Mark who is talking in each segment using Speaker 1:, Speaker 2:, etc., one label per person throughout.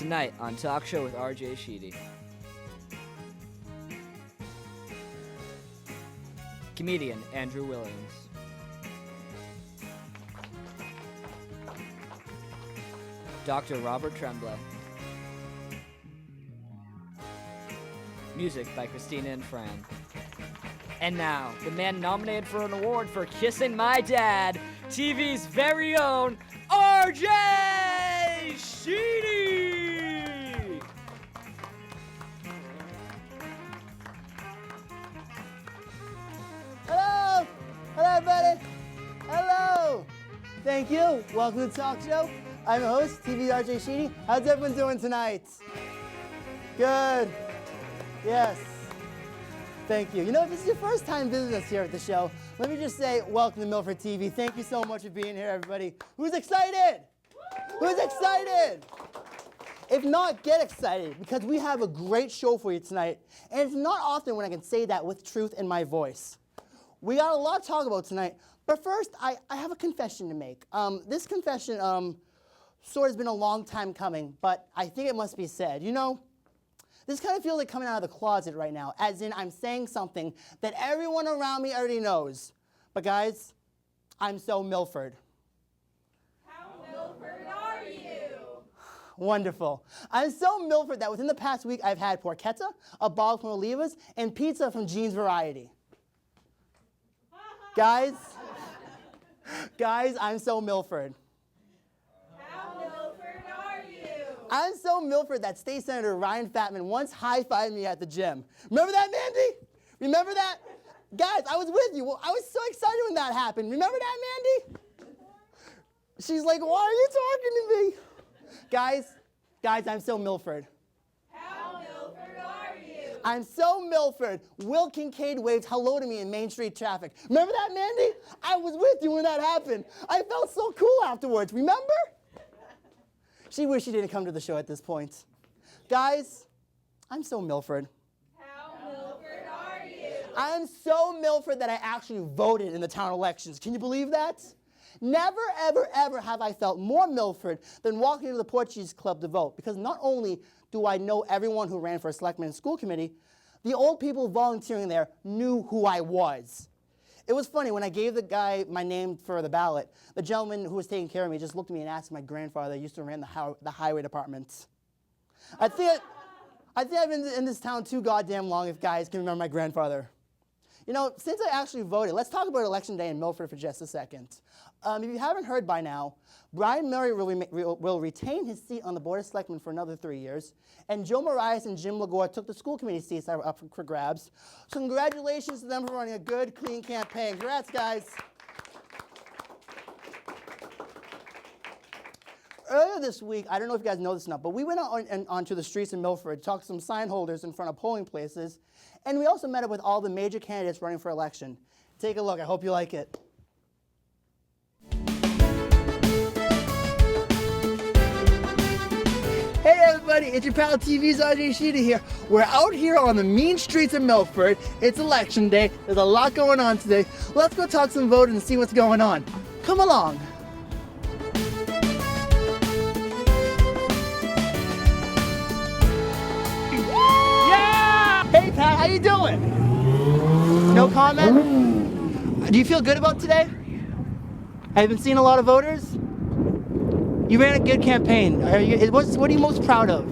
Speaker 1: Tonight on Talk Show with RJ Sheedy. Comedian Andrew Williams. Dr. Robert Tremblay. Music by Christina and Fran. And now, the man nominated for an award for kissing my dad, TV's very own RJ Sheedy!
Speaker 2: Hello! Hello, everybody! Hello! Thank you. Welcome to the Talk Show. I'm your host, TV's RJ Sheedy. How's everyone doing tonight? Good. Yes. Thank you. You know, if this is your first time visiting us here at the show, let me just say welcome to Milford TV. Thank you so much for being here, everybody. Who's excited? Who's excited? If not, get excited, because we have a great show for you tonight. And it's not often when I can say that with truth in my voice. We got a lot to talk about tonight, but first, I have a confession to make. This confession sort of has been a long time coming, but I think it must be said. You know, this kind of feels like coming out of the closet right now, as in I'm saying something that everyone around me already knows. But guys, I'm so Milford.
Speaker 3: How Milford are you?
Speaker 2: Wonderful. I'm so Milford that within the past week I've had porchetta, a bog from Oliva's, and pizza from Jean's Variety. Guys, I'm so Milford.
Speaker 3: How Milford are you?
Speaker 2: I'm so Milford that State Senator Ryan Fatman once high-fived me at the gym. Remember that, Mandy? Remember that? Guys, I was with you. Well, I was so excited when that happened. Remember that, Mandy? She's like, why are you talking to me? Guys, I'm so Milford.
Speaker 3: How Milford are you?
Speaker 2: I'm so Milford. Will Kincaid waved hello to me in Main Street traffic. Remember that, Mandy? I was with you when that happened. I felt so cool afterwards. Remember? She wished she didn't come to the show at this point. Guys, I'm so Milford.
Speaker 3: How Milford are you?
Speaker 2: I'm so Milford that I actually voted in the town elections. Can you believe that? Never, ever, ever have I felt more Milford than walking to the Portuguese Club to vote, because not only do I know everyone who ran for a selectman and school committee, the old people volunteering there knew who I was. It was funny, when I gave the guy my name for the ballot, the gentleman who was taking care of me just looked at me and asked my grandfather, who used to run the highway department. I think I've been in this town too goddamn long if guys can remember my grandfather. You know, since I actually voted, let's talk about Election Day in Milford for just a second. If you haven't heard by now, Brian Murray will retain his seat on the Board of Selectmen for another 3 years, and Joe Marias and Jim Lagore took the school committee seats that were up for grabs. So congratulations to them for running a good, clean campaign. Congrats, guys. Earlier this week, I don't know if you guys know this or not, but we went out onto the streets in Milford, talked to some sign holders in front of polling places, and we also met up with all the major candidates running for election. Take a look. I hope you like it. Hey everybody, it's your pal TV's RJ Sheedy here. We're out here on the mean streets of Milford. It's election day. There's a lot going on today. Let's go talk some voters and see what's going on. Come along. Yeah! Hey Pat, how you doing? No comment? Do you feel good about today? Have you been seeing a lot of voters? You ran a good campaign. What are you most proud of?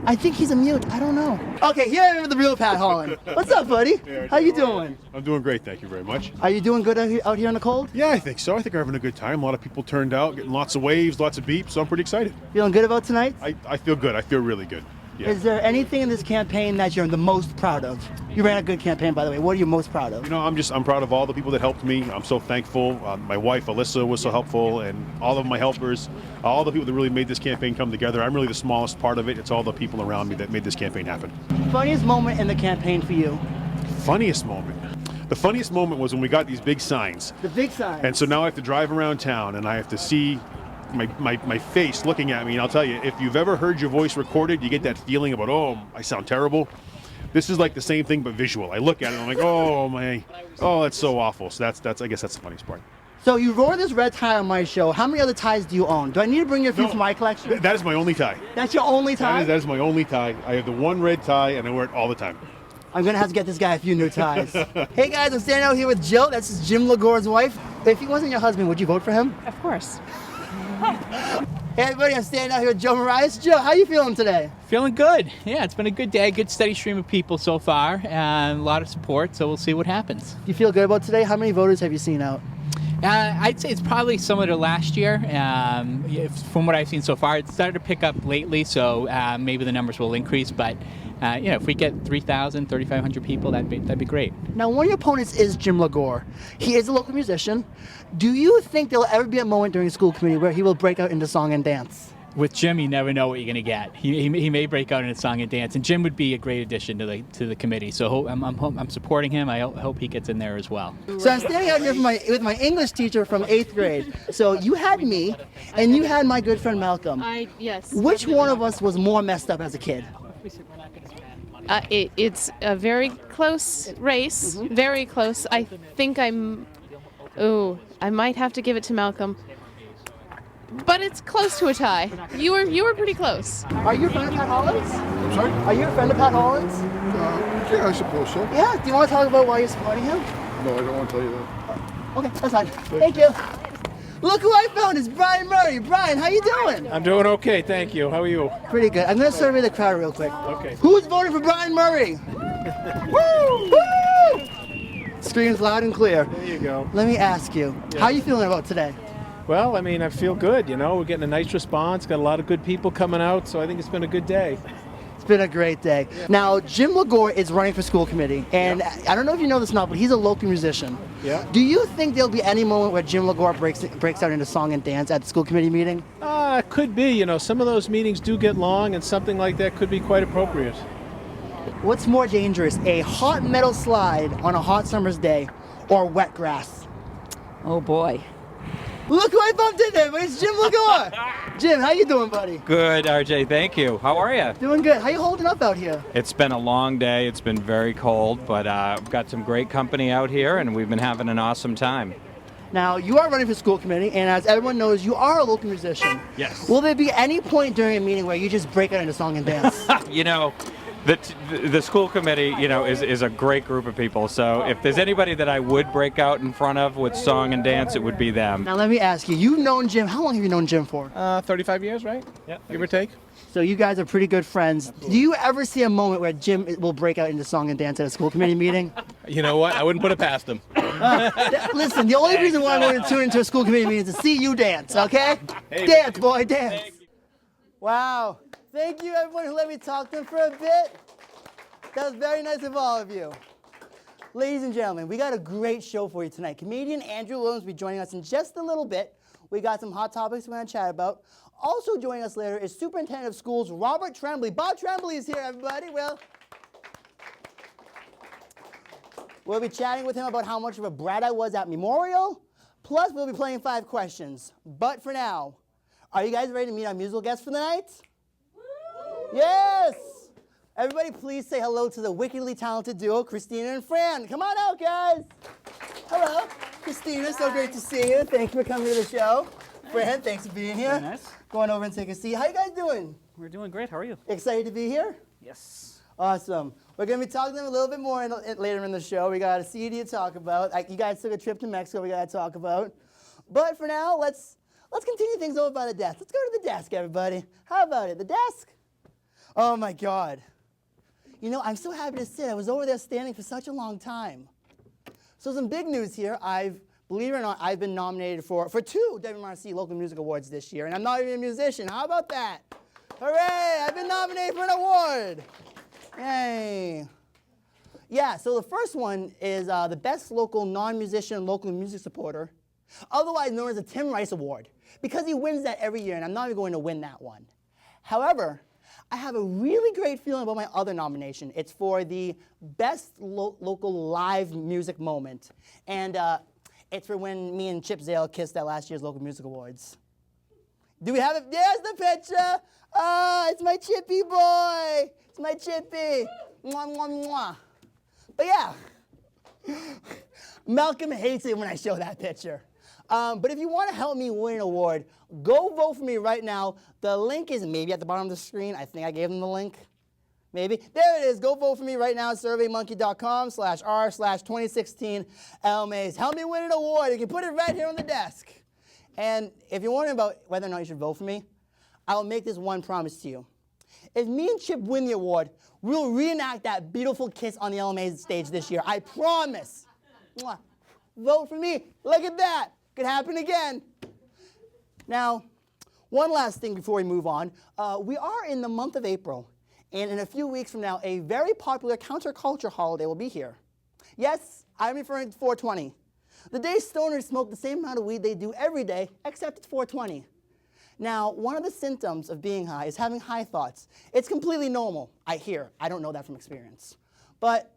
Speaker 2: I think he's a mute. I don't know. Okay, here I am with the real Pat Holland. What's up, buddy?
Speaker 4: Hey,
Speaker 2: how you doing?
Speaker 4: I'm doing great, thank you very much.
Speaker 2: Are you doing good out here in the cold?
Speaker 4: Yeah, I think so. I think we're having a good time. A lot of people turned out, getting lots of waves, lots of beeps, so I'm pretty excited.
Speaker 2: Feeling good about tonight?
Speaker 4: I feel good. I feel really good. Yeah.
Speaker 2: Is there anything in this campaign that you're the most proud of? You ran a good campaign, by the way. What are you most proud of?
Speaker 4: You know, I'm proud of all the people that helped me. I'm so thankful. My wife, Alyssa, was so helpful, and all of my helpers, all the people that really made this campaign come together. I'm really the smallest part of it. It's all the people around me that made this campaign happen.
Speaker 2: Funniest moment in the campaign for you?
Speaker 4: Funniest moment? The funniest moment was when we got these big signs.
Speaker 2: The big signs.
Speaker 4: And so now I have to drive around town, and I have to see my face looking at me, and I'll tell you, if you've ever heard your voice recorded, you get that feeling about, oh, I sound terrible. This is like the same thing but visual. I look at it and I'm like, oh my, oh, that's so awful. So that's I guess that's the funniest part.
Speaker 2: So you wore this red tie on my show. How many other ties do you own? Do I need to bring you a few from my collection?
Speaker 4: That is my only tie.
Speaker 2: That's your only tie?
Speaker 4: That is my only tie. I have the one red tie, and I wear it all the time.
Speaker 2: I'm gonna have to get this guy a few new ties. Hey guys, I'm standing out here with Jill. That's Jim Lagore's wife. If he wasn't your husband, would you vote for him?
Speaker 5: Of course.
Speaker 2: Hey everybody, I'm standing out here with Joe Marias. Joe, how you feeling today?
Speaker 5: Feeling good. Yeah, it's been a good day, good steady stream of people so far, and a lot of support, so we'll see what happens.
Speaker 2: Do you feel good about today? How many voters have you seen out?
Speaker 5: I'd say it's probably similar to last year. From what I've seen so far, it's started to pick up lately, so maybe the numbers will increase, but if we get 3,000, 3,500 people, that'd be great.
Speaker 2: Now, one of your opponents is Jim Lagore. He is a local musician. Do you think there'll ever be a moment during school committee where he will break out into song and dance?
Speaker 5: With Jim, you never know what you're going to get. He may break out in a song and dance, and Jim would be a great addition to the committee. So I'm supporting him. I hope he gets in there as well.
Speaker 2: So I'm standing out here with my English teacher from 8th grade. So you had me, and you had my good friend Malcolm.
Speaker 6: Yes.
Speaker 2: Which one of us was more messed up as a kid?
Speaker 6: It's a very close race. Very close. I think I might have to give it to Malcolm. But it's close to a tie. You were pretty close.
Speaker 2: Are you a friend of Pat Holland's?
Speaker 7: I'm sorry?
Speaker 2: Are you a friend of Pat Holland's?
Speaker 7: Yeah, I suppose so.
Speaker 2: Yeah. Do you want to talk about why you're supporting him?
Speaker 7: No, I don't want to tell you that.
Speaker 2: Okay, that's fine. Thank you. Look who I found. It's Brian Murray. Brian, how you doing?
Speaker 8: I'm doing okay, thank you. How are you?
Speaker 2: Pretty good. I'm going to survey the crowd real quick.
Speaker 8: Okay.
Speaker 2: Who's voting for Brian Murray? Woo! Woo! Screams loud and clear.
Speaker 8: There you go.
Speaker 2: Let me ask you, how are you feeling about today?
Speaker 8: Well, I mean, I feel good, we're getting a nice response, got a lot of good people coming out, so I think it's been a good day.
Speaker 2: It's been a great day. Now, Jim Lagore is running for school committee, and I don't know if you know this or not, but he's a local musician.
Speaker 8: Yeah.
Speaker 2: Do you think there'll be any moment where Jim Lagore breaks out into song and dance at the school committee meeting?
Speaker 8: It could be, some of those meetings do get long, and something like that could be quite appropriate.
Speaker 2: What's more dangerous, a hot metal slide on a hot summer's day or wet grass?
Speaker 9: Oh boy.
Speaker 2: Look who I bumped in there, but it's Jim Lagore. Jim, how you doing, buddy?
Speaker 10: Good, RJ. Thank you. How are you?
Speaker 2: Doing good. How you holding up out here?
Speaker 10: It's been a long day. It's been very cold, but we've got some great company out here, and we've been having an awesome time.
Speaker 2: Now, you are running for school committee, and as everyone knows, you are a local musician.
Speaker 10: Yes.
Speaker 2: Will there be any point during a meeting where you just break out into song and dance?
Speaker 10: The school committee, is a great group of people. So if there's anybody that I would break out in front of with song and dance, it would be them.
Speaker 2: Now, let me ask you, you've known Jim, how long have you known Jim for?
Speaker 8: 35 years, right? Yeah. Give or take.
Speaker 2: So you guys are pretty good friends. Do you ever see a moment where Jim will break out into song and dance at a school committee meeting?
Speaker 8: You know what? I wouldn't put it past him.
Speaker 2: Listen, the only reason why I want to tune into a school committee meeting is to see you dance, okay? Dance, boy, dance. Wow. Thank you, everyone who let me talk to them for a bit. That was very nice of all of you. Ladies and gentlemen, we got a great show for you tonight. Comedian Andrew Williams will be joining us in just a little bit. We got some hot topics we're going to chat about. Also joining us later is Superintendent of Schools Robert Tremblay. Bob Tremblay is here, everybody. We'll be chatting with him about how much of a brat I was at Memorial. Plus, we'll be playing 5 questions. But for now, are you guys ready to meet our musical guests for the night? Yes! Everybody please say hello to the wickedly talented duo, Christina and Fran. Come on out, guys. Hello. Christina, so great to see you. Thank you for coming to the show. Fran, thanks for being here.
Speaker 11: Very nice.
Speaker 2: Going over and take a seat. How you guys doing?
Speaker 11: We're doing great. How are you?
Speaker 2: Excited to be here?
Speaker 11: Yes.
Speaker 2: Awesome. We're going to be talking to them a little bit more later in the show. We got a CD to talk about. You guys took a trip to Mexico we got to talk about. But for now, let's continue things over by the desk. Let's go to the desk, everybody. How about it? The desk? Oh, my God. I'm so happy to sit. I was over there standing for such a long time. So some big news here. Believe it or not, I've been nominated for 2 WMRC Local Music Awards this year, and I'm not even a musician. How about that? Hooray! I've been nominated for an award. Yay. Yeah, so the first one is the Best Local Non-Musician Local Music Supporter, otherwise known as the Tim Rice Award, because he wins that every year, and I'm not even going to win that one. However, I have a really great feeling about my other nomination. It's for the Best Local Live Music Moment. And it's for when me and Chip Zale kissed at last year's Local Music Awards. Do we have it? There's the picture. It's my Chippy boy. It's my Chippy. Mwah, mwah, mwah. But yeah, Malcolm hates it when I show that picture. But if you want to help me win an award, go vote for me right now. The link is maybe at the bottom of the screen. I think I gave them the link. Maybe. There it is. Go vote for me right now at surveymonkey.com/r/2016 LMAs. Help me win an award. You can put it right here on the desk. And if you're wondering about whether or not you should vote for me, I'll make this one promise to you. If me and Chip win the award, we'll reenact that beautiful kiss on the LMA stage this year. I promise. Mwah. Vote for me. Look at that. Could happen again. Now, one last thing before we move on. We are in the month of April, and in a few weeks from now, a very popular counterculture holiday will be here. Yes, I'm referring to 420. The day stoners smoke the same amount of weed they do every day, except it's 420. Now, one of the symptoms of being high is having high thoughts. It's completely normal, I hear. I don't know that from experience. But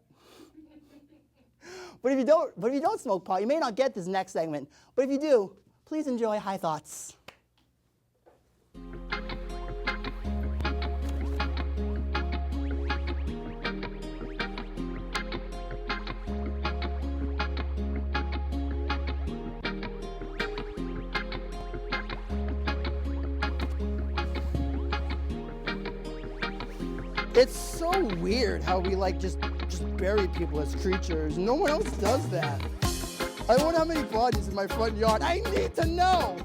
Speaker 2: if you don't smoke pot, you may not get this next segment. But if you do, please enjoy high thoughts. It's so weird how we just bury people as creatures. No one else does that. I wonder how many bodies in my front yard. I need to know.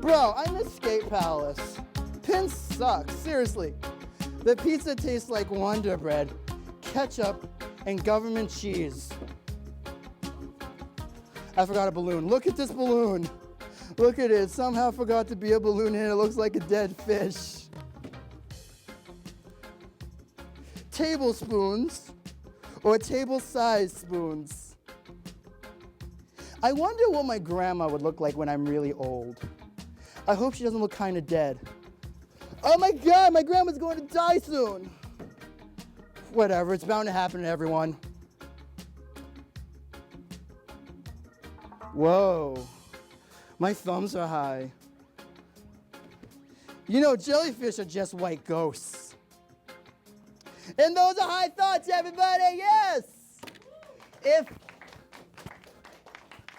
Speaker 2: Bro, I'm in a skate palace. Pins suck, seriously. The pizza tastes like Wonder Bread, ketchup, and government cheese. I forgot a balloon. Look at this balloon. Look at it. Somehow forgot to be a balloon and it looks like a dead fish. Tablespoons or table-sized spoons. I wonder what my grandma would look like when I'm really old. I hope she doesn't look kind of dead. Oh my God, my grandma's going to die soon. Whatever, it's bound to happen to everyone. Whoa, my thumbs are high. You know, jellyfish are just white ghosts. And those are high thoughts, everybody, yes! It's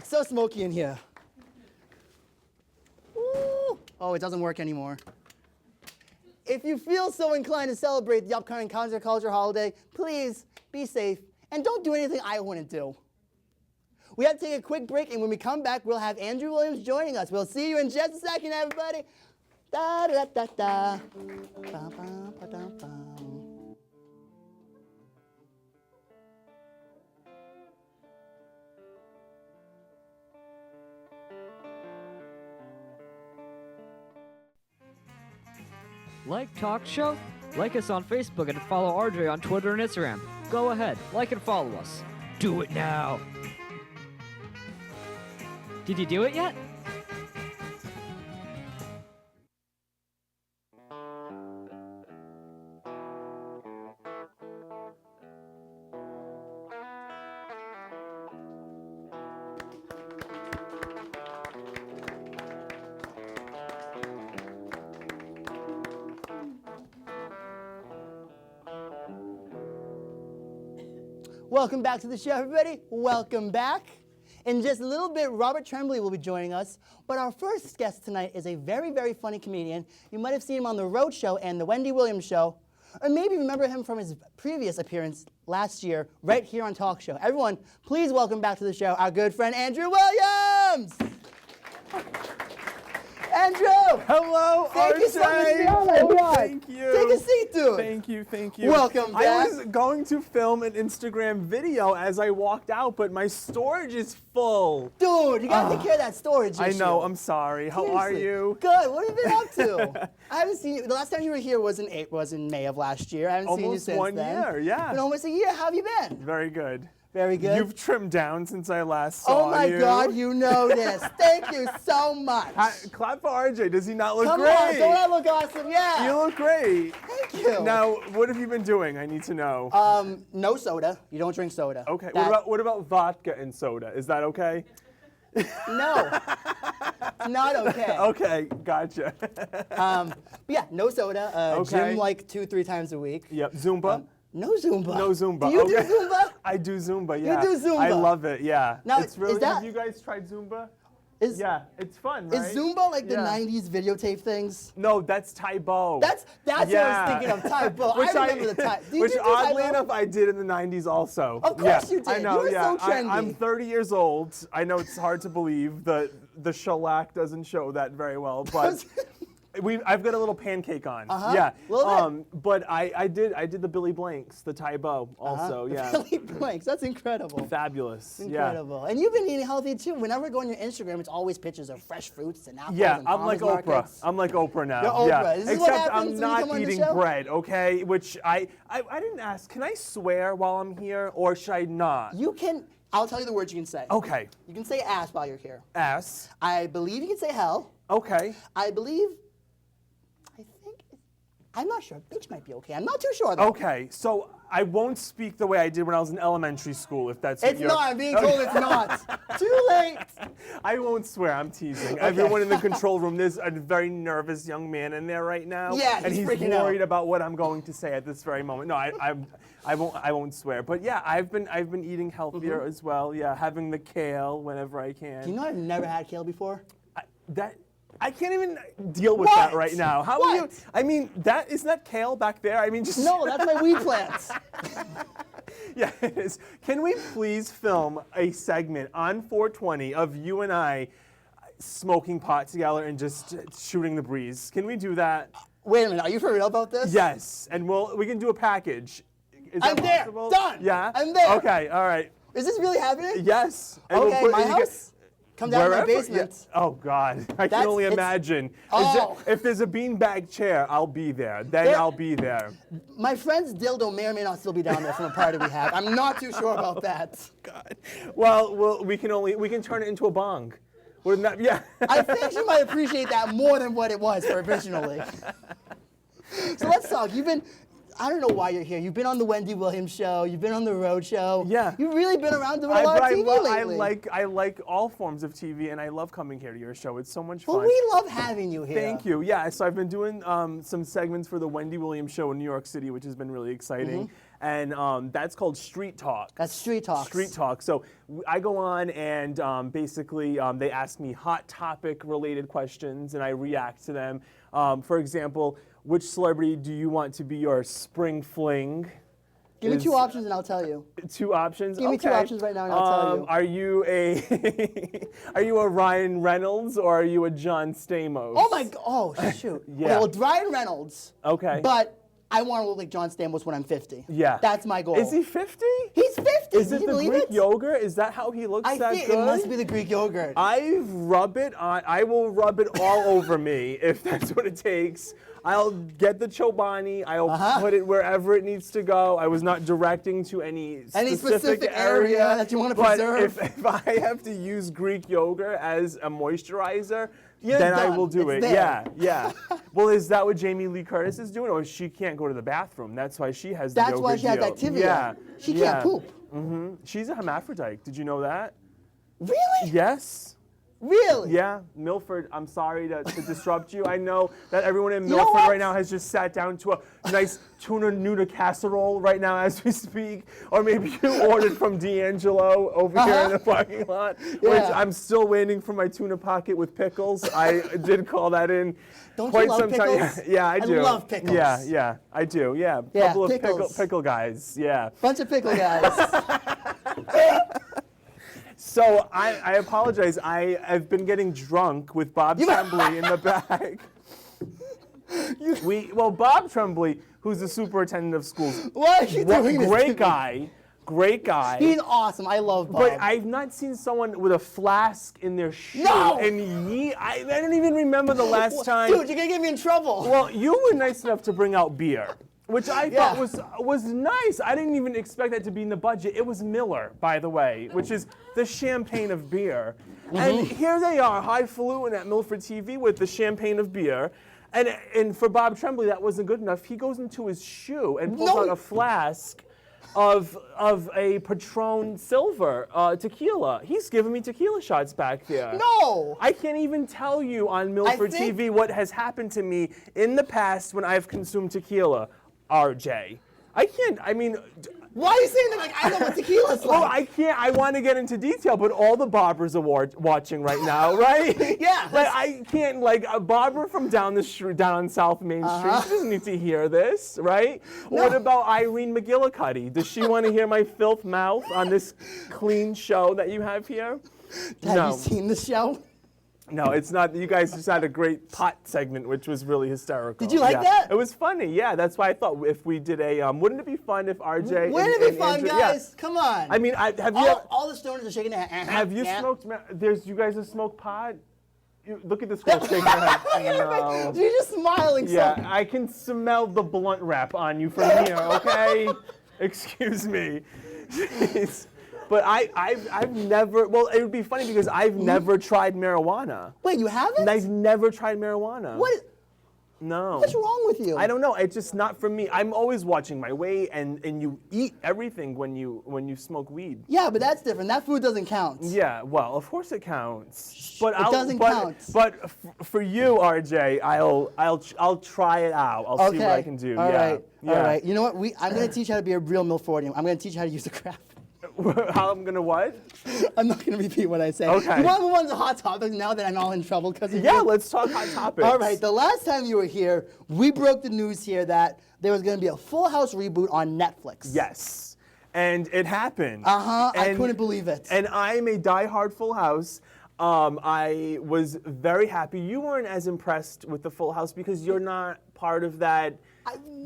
Speaker 2: so smoky in here. Ooh. Oh, it doesn't work anymore. If you feel so inclined to celebrate the upcoming counterculture holiday, please be safe and don't do anything I wouldn't do. We have to take a quick break, and when we come back, we'll have Andrew Williams joining us. We'll see you in just a second, everybody. Da da da da. Ba, ba, ba, da, ba.
Speaker 1: Like Talk Show? Like us on Facebook and follow RJ on Twitter and Instagram. Go ahead, like and follow us. Do it now. Did you do it yet?
Speaker 2: Welcome back to the show, everybody. Welcome back. In just a little bit, Robert Tremblay will be joining us. But our first guest tonight is a very, very funny comedian. You might have seen him on The Road Show and The Wendy Williams Show. Or maybe remember him from his previous appearance last year right here on Talk Show. Everyone, please welcome back to the show our good friend Andrew Williams. Andrew!
Speaker 9: Hello,
Speaker 2: Thank you so much for being on, my God.
Speaker 9: Thank you.
Speaker 2: Take a seat, dude.
Speaker 9: Thank you, thank you.
Speaker 2: Welcome back.
Speaker 9: I was going to film an Instagram video as I walked out, but my storage is full.
Speaker 2: Dude, you gotta take care of that storage issue.
Speaker 9: I know, I'm sorry. How are
Speaker 2: Seriously.
Speaker 9: you?
Speaker 2: Good, what have you been up to? I haven't seen you, the last time you were here was in May of last year. I haven't seen you since
Speaker 9: Almost 1
Speaker 2: then.
Speaker 9: year, yeah.
Speaker 2: Been almost a year, how have you been?
Speaker 9: Very good.
Speaker 2: Very good.
Speaker 9: You've trimmed down since I last saw
Speaker 2: Oh my
Speaker 9: you.
Speaker 2: God, you know this. Thank you so much.
Speaker 9: Clap for RJ. Does he not look
Speaker 2: Come
Speaker 9: great?
Speaker 2: on, don't I look awesome? Yeah.
Speaker 9: You look great.
Speaker 2: Thank you.
Speaker 9: Now, what have you been doing? I need to know.
Speaker 2: No soda. You don't drink soda.
Speaker 9: Okay.
Speaker 2: That-
Speaker 9: What about vodka and soda? Is that okay?
Speaker 2: No. It's not okay.
Speaker 9: Okay, gotcha.
Speaker 2: But yeah, no soda.
Speaker 9: Okay.
Speaker 2: Gym like 2-3 times a week.
Speaker 9: Yep. Zumba.
Speaker 2: No Zumba.
Speaker 9: No Zumba.
Speaker 2: Do you
Speaker 9: okay.
Speaker 2: do Zumba?
Speaker 9: I do Zumba, yeah.
Speaker 2: do Zumba.
Speaker 9: I love it, yeah.
Speaker 2: Now,
Speaker 9: it's really,
Speaker 2: is that-
Speaker 9: have you guys tried Zumba?
Speaker 2: Is,
Speaker 9: Yeah, it's fun, right?
Speaker 2: Is Zumba like the
Speaker 9: Yeah.
Speaker 2: 90s videotape things?
Speaker 9: No, that's Taibo.
Speaker 2: That's what I was
Speaker 9: Yeah.
Speaker 2: thinking of, Taibo.
Speaker 9: Which
Speaker 2: I remember the time. Do you
Speaker 9: Which
Speaker 2: do
Speaker 9: oddly
Speaker 2: Taibo?
Speaker 9: enough I did in the 90s also.
Speaker 2: Of course you did.
Speaker 9: I know,
Speaker 2: You were
Speaker 9: yeah.
Speaker 2: so trendy.
Speaker 9: I'm 30 years old. I know it's hard to believe. The shellac doesn't show that very well, but I've got a little pancake on. Yeah.
Speaker 2: Little bit.
Speaker 9: But I did the Billy Blanks, the Taibo also, yeah.
Speaker 2: Billy Blanks. That's incredible.
Speaker 9: Fabulous.
Speaker 2: Incredible. And you've been eating healthy too. Whenever I go on your Instagram, it's always pictures of fresh fruits and apples
Speaker 9: Yeah,
Speaker 2: and
Speaker 9: I'm like
Speaker 2: farmers
Speaker 9: Oprah.
Speaker 2: markets.
Speaker 9: I'm like Oprah now.
Speaker 2: You're Oprah.
Speaker 9: Yeah.
Speaker 2: This is what
Speaker 9: Except
Speaker 2: happens
Speaker 9: I'm
Speaker 2: when you
Speaker 9: not
Speaker 2: come on the
Speaker 9: eating
Speaker 2: show?
Speaker 9: bread, okay? Which I didn't ask. Can I swear while I'm here, or should I not?
Speaker 2: You can, I'll tell you the words you can say.
Speaker 9: Okay.
Speaker 2: You can say ass while you're here.
Speaker 9: Ass.
Speaker 2: I believe you can say hell.
Speaker 9: Okay.
Speaker 2: I'm not sure. Bitch might be okay. I'm not too sure though.
Speaker 9: Okay. So I won't speak the way I did when I was in elementary school, if that's what
Speaker 2: It's
Speaker 9: you're...
Speaker 2: not. I'm being told it's not. Too late.
Speaker 9: I won't swear. I'm teasing. Everyone in the control room, there's a very nervous young man in there right now.
Speaker 2: Yeah,
Speaker 9: and
Speaker 2: he's
Speaker 9: he's
Speaker 2: freaking out.
Speaker 9: worried about what I'm going to say at this very moment. No, I won't swear. But yeah, I've been eating healthier as well. Yeah, having the kale whenever I can.
Speaker 2: Do you know I've never had kale before?
Speaker 9: I can't even deal with that right now. How are you? I mean, isn't that kale back there? I mean, just
Speaker 2: No, that's my weed plants.
Speaker 9: Yeah, it is. Can we please film a segment on 420 of you and I smoking pot together and just shooting the breeze? Can we do that?
Speaker 2: Wait a minute. Are you for real about this?
Speaker 9: Yes, and we can do a package. Is that
Speaker 2: I'm there.
Speaker 9: possible?
Speaker 2: Done.
Speaker 9: Yeah.
Speaker 2: I'm there.
Speaker 9: Okay. All right.
Speaker 2: Is this really happening?
Speaker 9: Yes. And
Speaker 2: Okay, my house? Come down to my
Speaker 9: Wherever?
Speaker 2: basement.
Speaker 9: Yeah. Oh God, I can only imagine. If there's a beanbag chair, I'll be there. Then I'll be there.
Speaker 2: My friend's dildo may or may not still be down there from a party we had. I'm not too sure about that.
Speaker 9: God. Well, we can turn it into a bong. Wouldn't that? Yeah.
Speaker 2: I think you might appreciate that more than what it was originally. So let's talk. I don't know why you're here. You've been on the Wendy Williams show. You've been on the Road show.
Speaker 9: Yeah.
Speaker 2: You've really been around doing a lot of TV lately.
Speaker 9: I like all forms of TV, and I love coming here to your show. It's so much fun.
Speaker 2: Well, we love having you here.
Speaker 9: Thank you. Yeah, so I've been doing some segments for the Wendy Williams show in New York City, which has been really exciting. And that's called Street Talk.
Speaker 2: That's Street Talk.
Speaker 9: Street Talk. So I go on and basically they ask me hot topic related questions and I react to them. For example, which celebrity do you want to be your spring fling?
Speaker 2: Give me two options and I'll tell you.
Speaker 9: Two options?
Speaker 2: Give me two options right now and I'll tell you.
Speaker 9: Are you a Ryan Reynolds or are you a John Stamos?
Speaker 2: Oh my God. Oh, shoot.
Speaker 9: Yeah.
Speaker 2: Okay, well, Ryan Reynolds.
Speaker 9: Okay.
Speaker 2: But I want to look like John Stamos when I'm 50.
Speaker 9: Yeah.
Speaker 2: That's my goal.
Speaker 9: Is he 50?
Speaker 2: He's 50.
Speaker 9: Is
Speaker 2: Can
Speaker 9: it
Speaker 2: you
Speaker 9: the
Speaker 2: believe
Speaker 9: Greek
Speaker 2: it?
Speaker 9: yogurt? Is that how he looks
Speaker 2: I
Speaker 9: that
Speaker 2: think
Speaker 9: good?
Speaker 2: it must be the Greek yogurt.
Speaker 9: I will rub it all over me if that's what it takes. I'll get the Chobani. I'll put it wherever it needs to go. I was not directing to any specific
Speaker 2: area that you want to
Speaker 9: but
Speaker 2: preserve.
Speaker 9: if I have to use Greek yogurt as a moisturizer,
Speaker 2: You're
Speaker 9: then I
Speaker 2: done.
Speaker 9: will do
Speaker 2: It's
Speaker 9: it.
Speaker 2: there.
Speaker 9: Yeah. Well, is that what Jamie Lee Curtis is doing? Or she can't go to the bathroom. That's why she has the
Speaker 2: That's
Speaker 9: yogurt
Speaker 2: why she has
Speaker 9: deal.
Speaker 2: Activia.
Speaker 9: Yeah.
Speaker 2: She can't poop.
Speaker 9: She's a hermaphrodite. Did you know that?
Speaker 2: Really?
Speaker 9: Yes.
Speaker 2: Really?
Speaker 9: Yeah, Milford, I'm sorry to disrupt you. I know that everyone in
Speaker 2: You know
Speaker 9: Milford
Speaker 2: what?
Speaker 9: right now has just sat down to a nice tuna noodle casserole right now as we speak. Or maybe you ordered from D'Angelo over here in the parking lot, which I'm still waiting for my tuna pocket with pickles. I did call that in
Speaker 2: Don't
Speaker 9: quite
Speaker 2: you love
Speaker 9: some time.
Speaker 2: pickles?
Speaker 9: Yeah, I do.
Speaker 2: I love pickles.
Speaker 9: Yeah, I do. Yeah,
Speaker 2: Yeah,
Speaker 9: couple of
Speaker 2: pickles.
Speaker 9: pickle guys. Yeah.
Speaker 2: Bunch of pickle guys.
Speaker 9: So I apologize. I've been getting drunk with Bob Tremblay in the back. Bob Tremblay, who's the superintendent of schools.
Speaker 2: Why are you doing this?
Speaker 9: Great guy. Great guy.
Speaker 2: He's awesome. I love Bob.
Speaker 9: But I've not seen someone with a flask in their shoe.
Speaker 2: No!
Speaker 9: And I don't even remember the last time.
Speaker 2: Dude, you're going to get me in trouble.
Speaker 9: Well, you were nice enough to bring out beer, which I thought was nice. I didn't even expect that to be in the budget. It was Miller, by the way, which is the champagne of beer. And here they are, highfalutin at Milford TV with the champagne of beer. And for Bob Tremblay, that wasn't good enough. He goes into his shoe and pulls out a flask of a Patron Silver tequila. He's giving me tequila shots back there.
Speaker 2: No!
Speaker 9: I can't even tell you on Milford TV what has happened to me in the past when I've consumed tequila, RJ. I can't. I mean.
Speaker 2: Why are you saying that like I know what tequila's like?
Speaker 9: Well, I can't. I want to get into detail, but all the Bobbers are watching right now, right?
Speaker 2: Yeah.
Speaker 9: Like I can't. Like a Bobber from down the street, down on South Main Street, she doesn't need to hear this, right?
Speaker 2: No.
Speaker 9: What about Irene McGillicuddy? Does she want to hear my filth mouth on this clean show that you have here?
Speaker 2: Have you seen the show?
Speaker 9: No, it's not. You guys just had a great pot segment, which was really hysterical.
Speaker 2: Did you like that?
Speaker 9: It was funny. Yeah, that's why I thought if we did a, wouldn't it be fun if RJ?
Speaker 2: Wouldn't it be fun,
Speaker 9: Andrew,
Speaker 2: guys? Come on.
Speaker 9: I mean, have
Speaker 2: all the stoners are shaking their head.
Speaker 9: Have you smoked? You guys have smoked pot? Look at this girl shaking her head. No.
Speaker 2: You're just smiling.
Speaker 9: Yeah, I can smell the blunt wrap on you from here. Okay, excuse me. Jeez. But I've never. Well, it would be funny because I've never tried marijuana.
Speaker 2: Wait, you haven't?
Speaker 9: I've never tried marijuana.
Speaker 2: What?
Speaker 9: No.
Speaker 2: What's wrong with you?
Speaker 9: I don't know. It's just not for me. I'm always watching my weight, and you eat everything when you smoke weed.
Speaker 2: Yeah, but that's different. That food doesn't count.
Speaker 9: Yeah, well, of course it counts. But
Speaker 2: it doesn't count.
Speaker 9: But for you, RJ, I'll try it out. I'll see what I can do.
Speaker 2: All
Speaker 9: yeah.
Speaker 2: right.
Speaker 9: Yeah.
Speaker 2: All right. You know what? I'm going to teach you how to be a real Milfordian. I'm going to teach you how to use the craft.
Speaker 9: How I'm gonna what?
Speaker 2: I'm not gonna repeat what I say.
Speaker 9: Okay.
Speaker 2: You want to move on to hot topics now that I'm all in trouble because of you?
Speaker 9: Yeah, let's talk hot topics.
Speaker 2: All right. The last time you were here, we broke the news here that there was gonna be a Full House reboot on Netflix.
Speaker 9: Yes, and it happened.
Speaker 2: I couldn't believe it.
Speaker 9: And I'm a diehard Full House. I was very happy. You weren't as impressed with the Full House because you're not part of that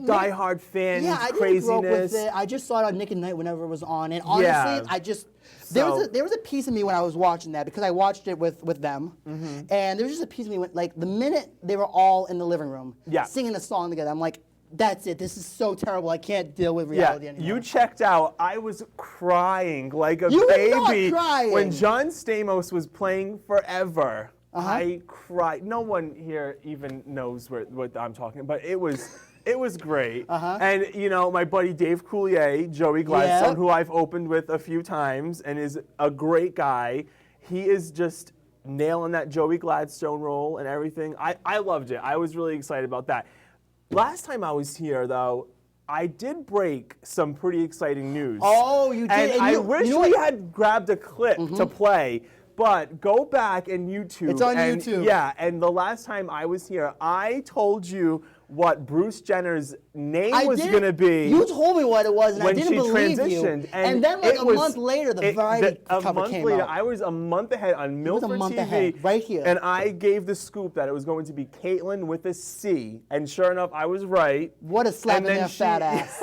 Speaker 9: diehard fan
Speaker 2: I
Speaker 9: craziness.
Speaker 2: didn't grow up with it. I just saw it on Nick at Night whenever it was on, and honestly, there was a piece of me when I was watching that because I watched it with them, and there was just a piece of me when, like the minute they were all in the living room singing a song together, I'm like, that's it. This is so terrible. I can't deal with reality anymore.
Speaker 9: You checked out. I was crying like a
Speaker 2: You were
Speaker 9: baby
Speaker 2: not crying.
Speaker 9: when John Stamos was playing Forever. I cried. No one here even knows what I'm talking about. It was great. And you know, my buddy Dave Coulier, Joey Gladstone, who I've opened with a few times and is a great guy. He is just nailing that Joey Gladstone role and everything. I loved it. I was really excited about that. Last time I was here, though, I did break some pretty exciting news.
Speaker 2: Oh, you did.
Speaker 9: And I wish we had grabbed a clip to play. But go back and YouTube.
Speaker 2: It's on YouTube.
Speaker 9: Yeah, and the last time I was here, I told you what Bruce Jenner's name was going to be.
Speaker 2: You told me what it was, and I
Speaker 9: when
Speaker 2: didn't
Speaker 9: she
Speaker 2: believe
Speaker 9: transitioned.
Speaker 2: you. And then, like a month later, the Variety cover came out.
Speaker 9: I was a month ahead on Milford TV.
Speaker 2: It was a month ahead, right here.
Speaker 9: And I gave the scoop that it was going to be Caitlin with a C. And sure enough, I was right.
Speaker 2: What a slap in their fat ass.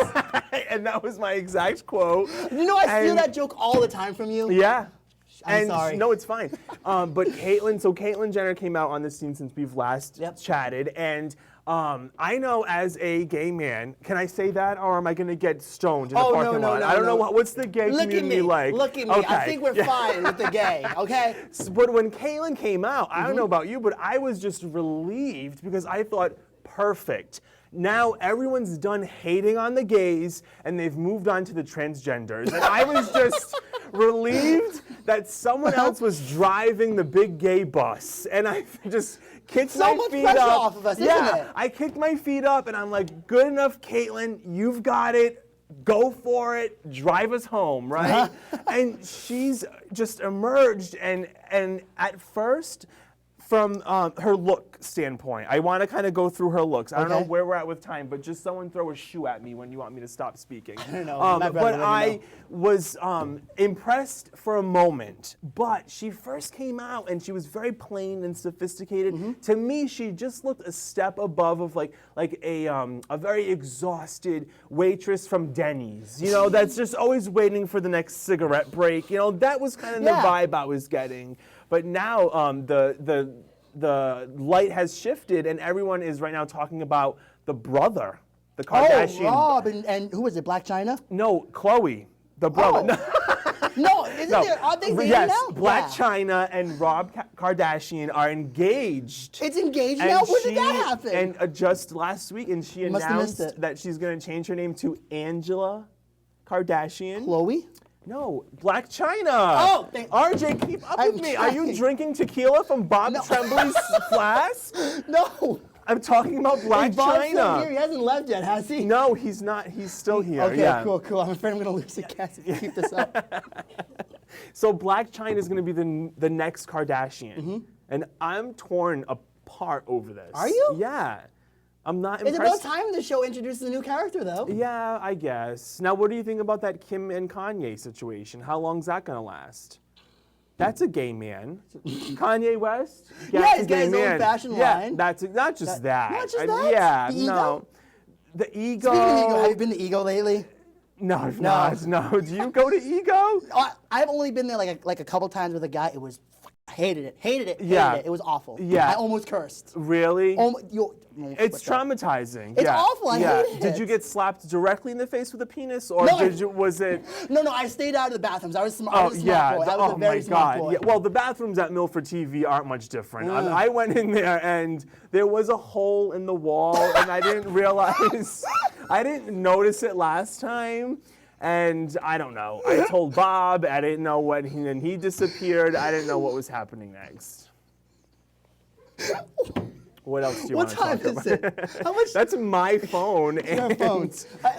Speaker 9: And that was my exact quote.
Speaker 2: You know, I steal that joke all the time from you.
Speaker 9: Yeah.
Speaker 2: I'm sorry.
Speaker 9: No, it's fine. But Caitlyn Jenner came out on the scene since we've last chatted, and I know as a gay man, can I say that, or am I going to get stoned in the parking lot? I don't know. What's the gay community like?
Speaker 2: Look at me.
Speaker 9: Okay.
Speaker 2: I think we're fine with the gay, okay?
Speaker 9: But when Caitlyn came out, I don't know about you, but I was just relieved because I thought, perfect. Now everyone's done hating on the gays and they've moved on to the transgenders. And I was just relieved that someone else was driving the big gay bus. And I just kicked my feet up.
Speaker 2: So much pressure off of us, isn't it?
Speaker 9: I kicked my feet up and I'm like, good enough, Caitlyn, you've got it. Go for it, drive us home, right? And she's just emerged and at first, from her look standpoint, I want to kind of go through her looks. I don't know where we're at with time, but just someone throw a shoe at me when you want me to stop speaking.
Speaker 2: I don't know.
Speaker 9: But I was impressed for a moment. But she first came out and she was very plain and sophisticated. To me, she just looked a step above of like a very exhausted waitress from Denny's. You know, that's just always waiting for the next cigarette break. You know, that was kind of the vibe I was getting. But now the light has shifted, and everyone is right now talking about the brother, the Kardashian.
Speaker 2: Oh, Rob, and who is it, Black China?
Speaker 9: No, Khloe, the brother.
Speaker 2: Oh. No, aren't they dating
Speaker 9: yes,
Speaker 2: now?
Speaker 9: Black China and Rob Kardashian are engaged.
Speaker 2: It's engaged now? When did that happen?
Speaker 9: And just last week, and she announced that she's going to change her name to Angela Kardashian.
Speaker 2: Khloe?
Speaker 9: No, Black China.
Speaker 2: Oh,
Speaker 9: RJ, keep up with me. Are you drinking tequila from Bob Tremblay's flask?
Speaker 2: No.
Speaker 9: I'm talking about Black
Speaker 2: Is Bob still
Speaker 9: China.
Speaker 2: here? He hasn't left yet, has he?
Speaker 9: No, he's not. He's still here.
Speaker 2: Okay,
Speaker 9: yeah.
Speaker 2: cool. I'm afraid I'm gonna lose the cast if you keep this up.
Speaker 9: So Black China is going to be the next Kardashian, and I'm torn apart over this.
Speaker 2: Are you?
Speaker 9: Yeah. I'm not
Speaker 2: It's
Speaker 9: impressed.
Speaker 2: about time the show introduces a new character, though.
Speaker 9: Yeah, I guess. Now, what do you think about that Kim and Kanye situation? How long's that going to last? That's a gay man. Kanye West?
Speaker 2: Yeah, he's
Speaker 9: a
Speaker 2: got
Speaker 9: gay
Speaker 2: his own
Speaker 9: man.
Speaker 2: fashion
Speaker 9: yeah,
Speaker 2: line.
Speaker 9: That's not just that.
Speaker 2: Not just that?
Speaker 9: Yeah,
Speaker 2: The ego?
Speaker 9: no. The ego.
Speaker 2: Speaking of ego, have you been to Ego lately?
Speaker 9: No, I've not. No. Do you go to Ego?
Speaker 2: I've only been there like a couple times with a guy. It was, I hated it.
Speaker 9: Yeah.
Speaker 2: It was awful.
Speaker 9: Yeah.
Speaker 2: I almost cursed.
Speaker 9: Really? It's
Speaker 2: What's up?
Speaker 9: traumatizing.
Speaker 2: It's
Speaker 9: yeah.
Speaker 2: awful. I
Speaker 9: yeah.
Speaker 2: hate it.
Speaker 9: Did you get slapped directly in the face with a penis, or
Speaker 2: No.
Speaker 9: was it?
Speaker 2: No, I stayed out of the bathrooms. I was smart. I
Speaker 9: Oh
Speaker 2: was a smart boy. I was
Speaker 9: oh
Speaker 2: a very
Speaker 9: my
Speaker 2: smart
Speaker 9: God.
Speaker 2: boy.
Speaker 9: Yeah, well, the bathrooms at Milford TV aren't much different. I went in there and there was a hole in the wall, and I didn't realize, I didn't notice it last time. And I don't know. I told Bob. I didn't know when he disappeared. I didn't know what was happening next. What else do you want to talk about?
Speaker 2: What time is it? How much?
Speaker 9: That's my phone.
Speaker 2: Your phone.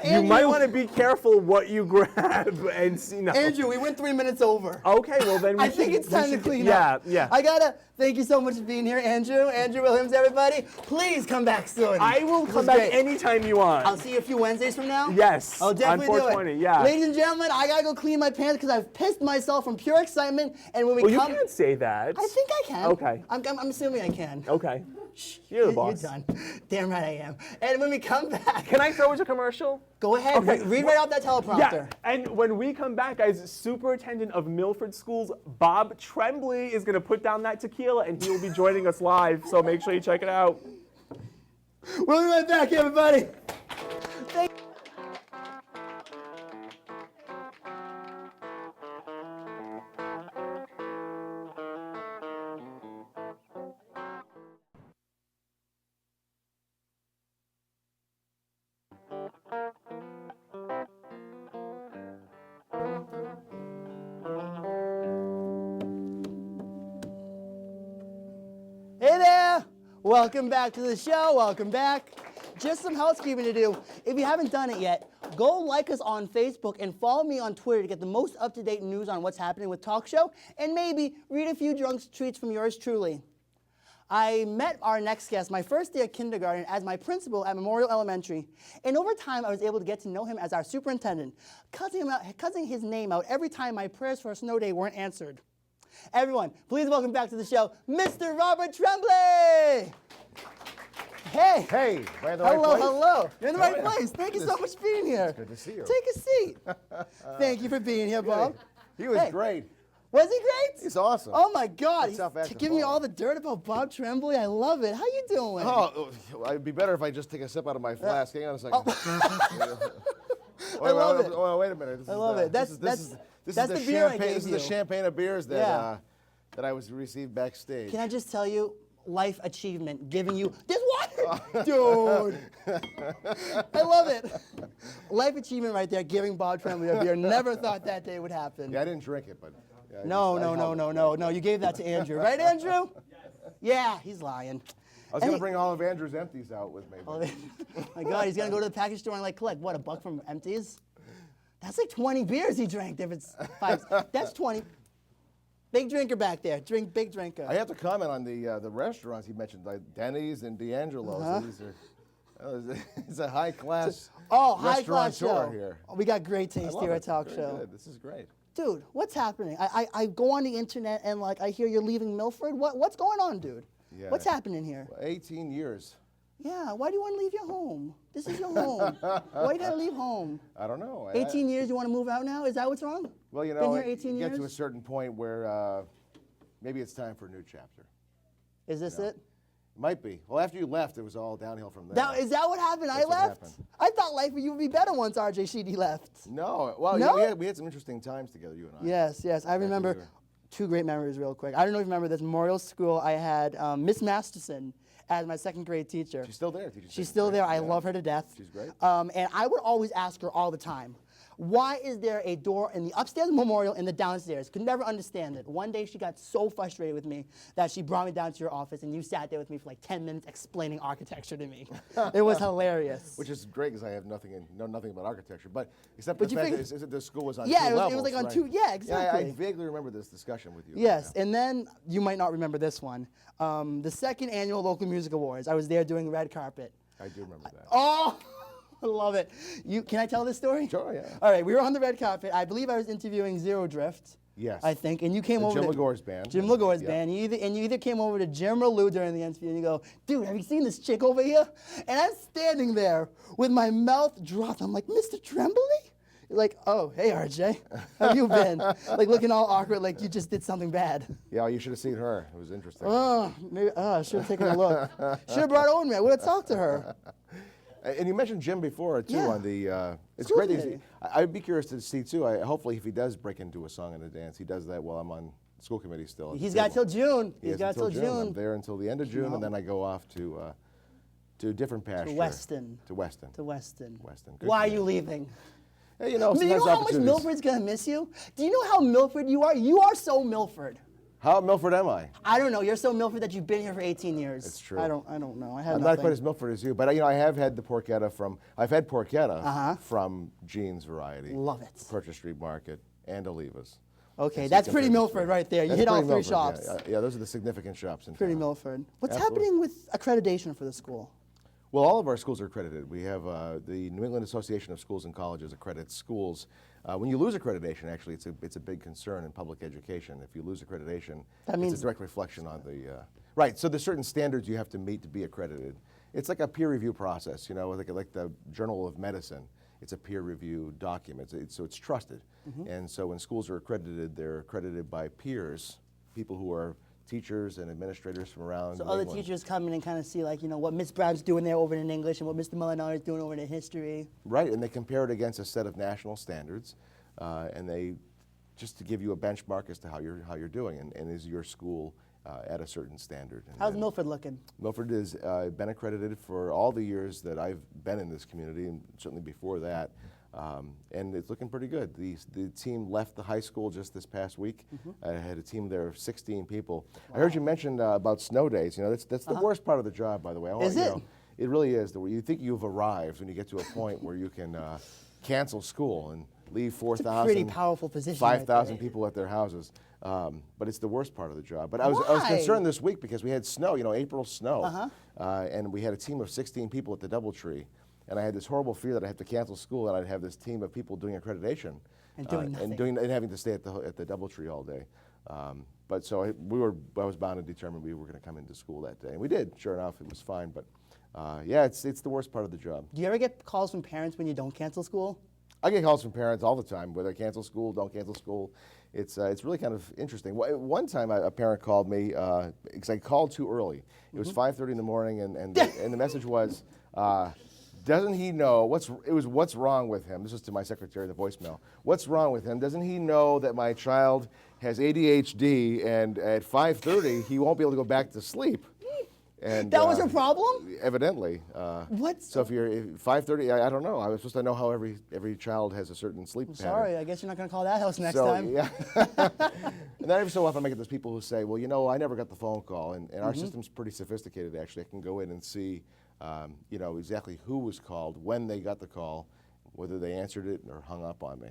Speaker 9: You might want to be careful what you grab and see. No.
Speaker 2: Andrew, we went 3 minutes over.
Speaker 9: Okay, well then
Speaker 2: I think it's time to clean up.
Speaker 9: Yeah.
Speaker 2: I gotta thank you so much for being here, Andrew. Andrew Williams, everybody. Please come back soon.
Speaker 9: I will
Speaker 2: This
Speaker 9: come
Speaker 2: was
Speaker 9: back
Speaker 2: great.
Speaker 9: anytime you want.
Speaker 2: I'll see you a few Wednesdays from now.
Speaker 9: Yes.
Speaker 2: I'll definitely
Speaker 9: on
Speaker 2: do
Speaker 9: 420,
Speaker 2: it.
Speaker 9: yeah.
Speaker 2: Ladies and gentlemen, I gotta go clean my pants because I've pissed myself from pure excitement. And when we
Speaker 9: Well, you
Speaker 2: come,
Speaker 9: can't say that.
Speaker 2: I think I can.
Speaker 9: Okay.
Speaker 2: I'm assuming I can.
Speaker 9: Okay. You're the boss.
Speaker 2: You're done. Damn right I am. And when we come back,
Speaker 9: Can I throw it a commercial?
Speaker 2: go ahead.
Speaker 9: Okay.
Speaker 2: Read right off that teleprompter.
Speaker 9: Yeah, and when we come back, guys, Superintendent of Milford Schools, Bob Tremblay, is going to put down that tequila, and he will be joining us live, so make sure you check it out.
Speaker 2: We'll be right back, everybody. Hey there! Welcome back to the show. Welcome back. Just some housekeeping to do. If you haven't done it yet, go like us on Facebook and follow me on Twitter to get the most up-to-date news on what's happening with Talk Show, and maybe read a few drunk tweets from yours truly. I met our next guest my first day at kindergarten as my principal at Memorial Elementary, and over time I was able to get to know him as our superintendent, cussing his name out every time my prayers for a snow day weren't answered. Everyone, please welcome back to the show, Mr. Robert Tremblay! Hey!
Speaker 11: Hey, am I in the right
Speaker 2: Hello,
Speaker 11: place?
Speaker 2: hello. You're in the right
Speaker 11: yeah.
Speaker 2: place. Thank you so much for being here.
Speaker 11: Good to see you.
Speaker 2: Take a seat. Thank you for being here, Bob.
Speaker 11: He was
Speaker 2: Hey.
Speaker 11: great.
Speaker 2: Was he great?
Speaker 11: He's awesome.
Speaker 2: Oh my God!
Speaker 11: Good stuff after
Speaker 2: Giving me
Speaker 11: football.
Speaker 2: all the dirt about Bob Tremblay. I love it. How you doing?
Speaker 11: Oh, it'd be better if I just take a sip out of my flask. Hang on a second.
Speaker 2: I love it.
Speaker 11: Wait a minute.
Speaker 2: I love it. That's the beer I gave
Speaker 11: This is
Speaker 2: you.
Speaker 11: the champagne of beers that
Speaker 2: Yeah.
Speaker 11: that I was received backstage.
Speaker 2: Can I just tell you, life achievement, giving you this water, dude. I love it. Life achievement right there, giving Bob Tremblay a beer. Never thought that day would happen.
Speaker 11: Yeah, I didn't drink it, but. Yeah,
Speaker 2: No. You gave that to Andrew, right, Andrew? Yeah, he's lying.
Speaker 11: I was going to bring all of Andrew's empties out with me.
Speaker 2: Oh my God, he's gonna go to the package store and like collect what, $1 from empties? That's like 20 beers he drank. If it's 5, that's 20. Big drinker back there. Big drinker.
Speaker 11: I have to comment on the restaurants he mentioned, like Denny's and D'Angelo's. These are, it's a high class.
Speaker 2: High class
Speaker 11: restaurateur
Speaker 2: show.
Speaker 11: here.
Speaker 2: We got great
Speaker 11: I
Speaker 2: taste
Speaker 11: love
Speaker 2: here
Speaker 11: it.
Speaker 2: at Talk
Speaker 11: Very
Speaker 2: Show.
Speaker 11: good. This is great.
Speaker 2: Dude, what's happening? I go on the internet and like I hear you're leaving Milford. What's going on, dude?
Speaker 11: Yeah.
Speaker 2: What's happening here?
Speaker 11: 18 years.
Speaker 2: Yeah, why do you want to leave your home? This is your home. Why you gotta leave home?
Speaker 11: I don't know.
Speaker 2: 18 years, you want to move out now? Is that what's wrong?
Speaker 11: Well, you
Speaker 2: Been
Speaker 11: know,
Speaker 2: here 18
Speaker 11: you get to a
Speaker 2: years?
Speaker 11: certain point where maybe it's time for a new chapter.
Speaker 2: Is this it?
Speaker 11: Might be. Well, after you left, it was all downhill from there.
Speaker 2: Is that what happened?
Speaker 11: That's
Speaker 2: I
Speaker 11: what
Speaker 2: left?
Speaker 11: happened.
Speaker 2: I thought life for you would be better once RJ Sheedy left.
Speaker 11: No. Well,
Speaker 2: No?
Speaker 11: we had some interesting times together, you and I.
Speaker 2: Yes. I remember
Speaker 11: you were-
Speaker 2: 2 great memories real quick. I don't know if you remember this. Memorial School, I had Miss Masterson as my 2nd grade teacher.
Speaker 11: She's still there teaching.
Speaker 2: She's still there. I
Speaker 11: Yeah.
Speaker 2: love her to death.
Speaker 11: She's great.
Speaker 2: And I would always ask her all the time, Why is there a door in the upstairs memorial and the downstairs? Could never understand it. One day she got so frustrated with me that she brought me down to your office and you sat there with me for like 10 minutes explaining architecture to me. It was hilarious.
Speaker 11: Which is great because I have know nothing about architecture, but except the fact that the school was on
Speaker 2: yeah,
Speaker 11: two levels.
Speaker 2: It was like on
Speaker 11: right?
Speaker 2: two, yeah, exactly.
Speaker 11: Yeah, I vaguely remember this discussion with you.
Speaker 2: Yes, and then you might not remember this one. The second annual Local Music Awards. I was there doing red carpet.
Speaker 11: I do remember that.
Speaker 2: Oh, I love it. Can I tell this story?
Speaker 11: Sure, yeah.
Speaker 2: All right, we were on the red carpet. I believe I was interviewing Zero Drift.
Speaker 11: Yes.
Speaker 2: I think, and you came over
Speaker 11: Jim
Speaker 2: to
Speaker 11: Lagore's band.
Speaker 2: Jim Lagore's band. You either came over to Jim or Lou during the interview, and you go, "Dude, have you seen this chick over here?" And I'm standing there with my mouth dropped. I'm like, "Mr. Tremblay?" You're like, "Oh, hey, RJ, how have you been?" Like looking all awkward, like you just did something bad.
Speaker 11: Yeah, you should have seen her. It was interesting.
Speaker 2: Oh, maybe. I should have taken a look. Should have brought her over me. I would have talked to her.
Speaker 11: And you mentioned Jim before too on the. It's
Speaker 2: School
Speaker 11: great.
Speaker 2: committee.
Speaker 11: I'd be curious to see too. Hopefully, if he does break into a song and a dance, he does that while I'm on school committee still.
Speaker 2: He's got till June.
Speaker 11: He's got till June. I'm there until the end of June, and then I go off to a different pasture.
Speaker 2: To Weston.
Speaker 11: To Weston.
Speaker 2: To Weston.
Speaker 11: Weston.
Speaker 2: Why are you leaving?
Speaker 11: Hey, you know
Speaker 2: how much Milford's gonna miss you? Do you know how Milford you are? You are so Milford.
Speaker 11: How Milford am I?
Speaker 2: I don't know. You're so Milford that you've been here for 18 years.
Speaker 11: It's true.
Speaker 2: I don't know.
Speaker 11: I'm not quite as Milford as you, but I have had the porchetta I've had porchetta from Jean's Variety.
Speaker 2: Love it.
Speaker 11: Purchase Street Market and Oliva's.
Speaker 2: Okay, that's pretty Milford right there. You hit all three shops.
Speaker 11: Yeah, those are the significant shops in
Speaker 2: pretty
Speaker 11: town.
Speaker 2: Milford. What's happening with accreditation for the school?
Speaker 11: Well, all of our schools are accredited. We have the New England Association of Schools and Colleges accredits schools. When you lose accreditation, actually, it's a big concern in public education. If you lose accreditation, it's a direct reflection on the right. So there's certain standards you have to meet to be accredited. It's like a peer review process, like the Journal of Medicine. It's a peer review document, so it's trusted. And so when schools are accredited, they're accredited by peers, people who are teachers and administrators from around.
Speaker 2: So other teachers come in and kind of see what Miss Brown's doing there over in English and what Mr. Molinari is doing over in history.
Speaker 11: Right, and they compare it against a set of national standards, and they just to give you a benchmark as to how you're doing, and is your school at a certain standard. And
Speaker 2: how's Milford looking?
Speaker 11: Milford has been accredited for all the years that I've been in this community, and certainly before that. And it's looking pretty good. The team left the high school just this past week. I had a team there of 16 people. Wow. I heard you mention about snow days. That's the worst part of the job, by the way.
Speaker 2: Is it?
Speaker 11: It really is. You think you've arrived when you get to a point where you can cancel school and leave 4,000,
Speaker 2: pretty powerful position.
Speaker 11: 5,000 people at their houses. But it's the worst part of the job. But I was concerned this week because we had snow, April snow, and we had a team of 16 people at the DoubleTree. And I had this horrible fear that I'd have to cancel school and I'd have this team of people doing accreditation
Speaker 2: and doing nothing.
Speaker 11: and having to stay at the DoubleTree all day. But so I was bound and determined we were going to come into school that day, and we did. Sure enough, it was fine. But yeah, it's the worst part of the job.
Speaker 2: Do you ever get calls from parents when you don't cancel school?
Speaker 11: I get calls from parents all the time, whether I cancel school, don't cancel school. It's really kind of interesting. One time a parent called me because I called too early. It was 5:30 in the morning, and the message was. Doesn't he know what's wrong with him? This is to my secretary, the voicemail. What's wrong with him? Doesn't he know that my child has ADHD and at 5:30 he won't be able to go back to sleep? And
Speaker 2: that was your problem?
Speaker 11: Evidently.
Speaker 2: What?
Speaker 11: So if you're 5:30, I don't know. I was supposed to know how every child has a certain sleep pattern.
Speaker 2: Sorry, I guess you're not going to call that house next time.
Speaker 11: Yeah. And then every so often I get those people who say, well, I never got the phone call, and our system's pretty sophisticated actually. I can go in and see exactly who was called, when they got the call, whether they answered it or hung up on me.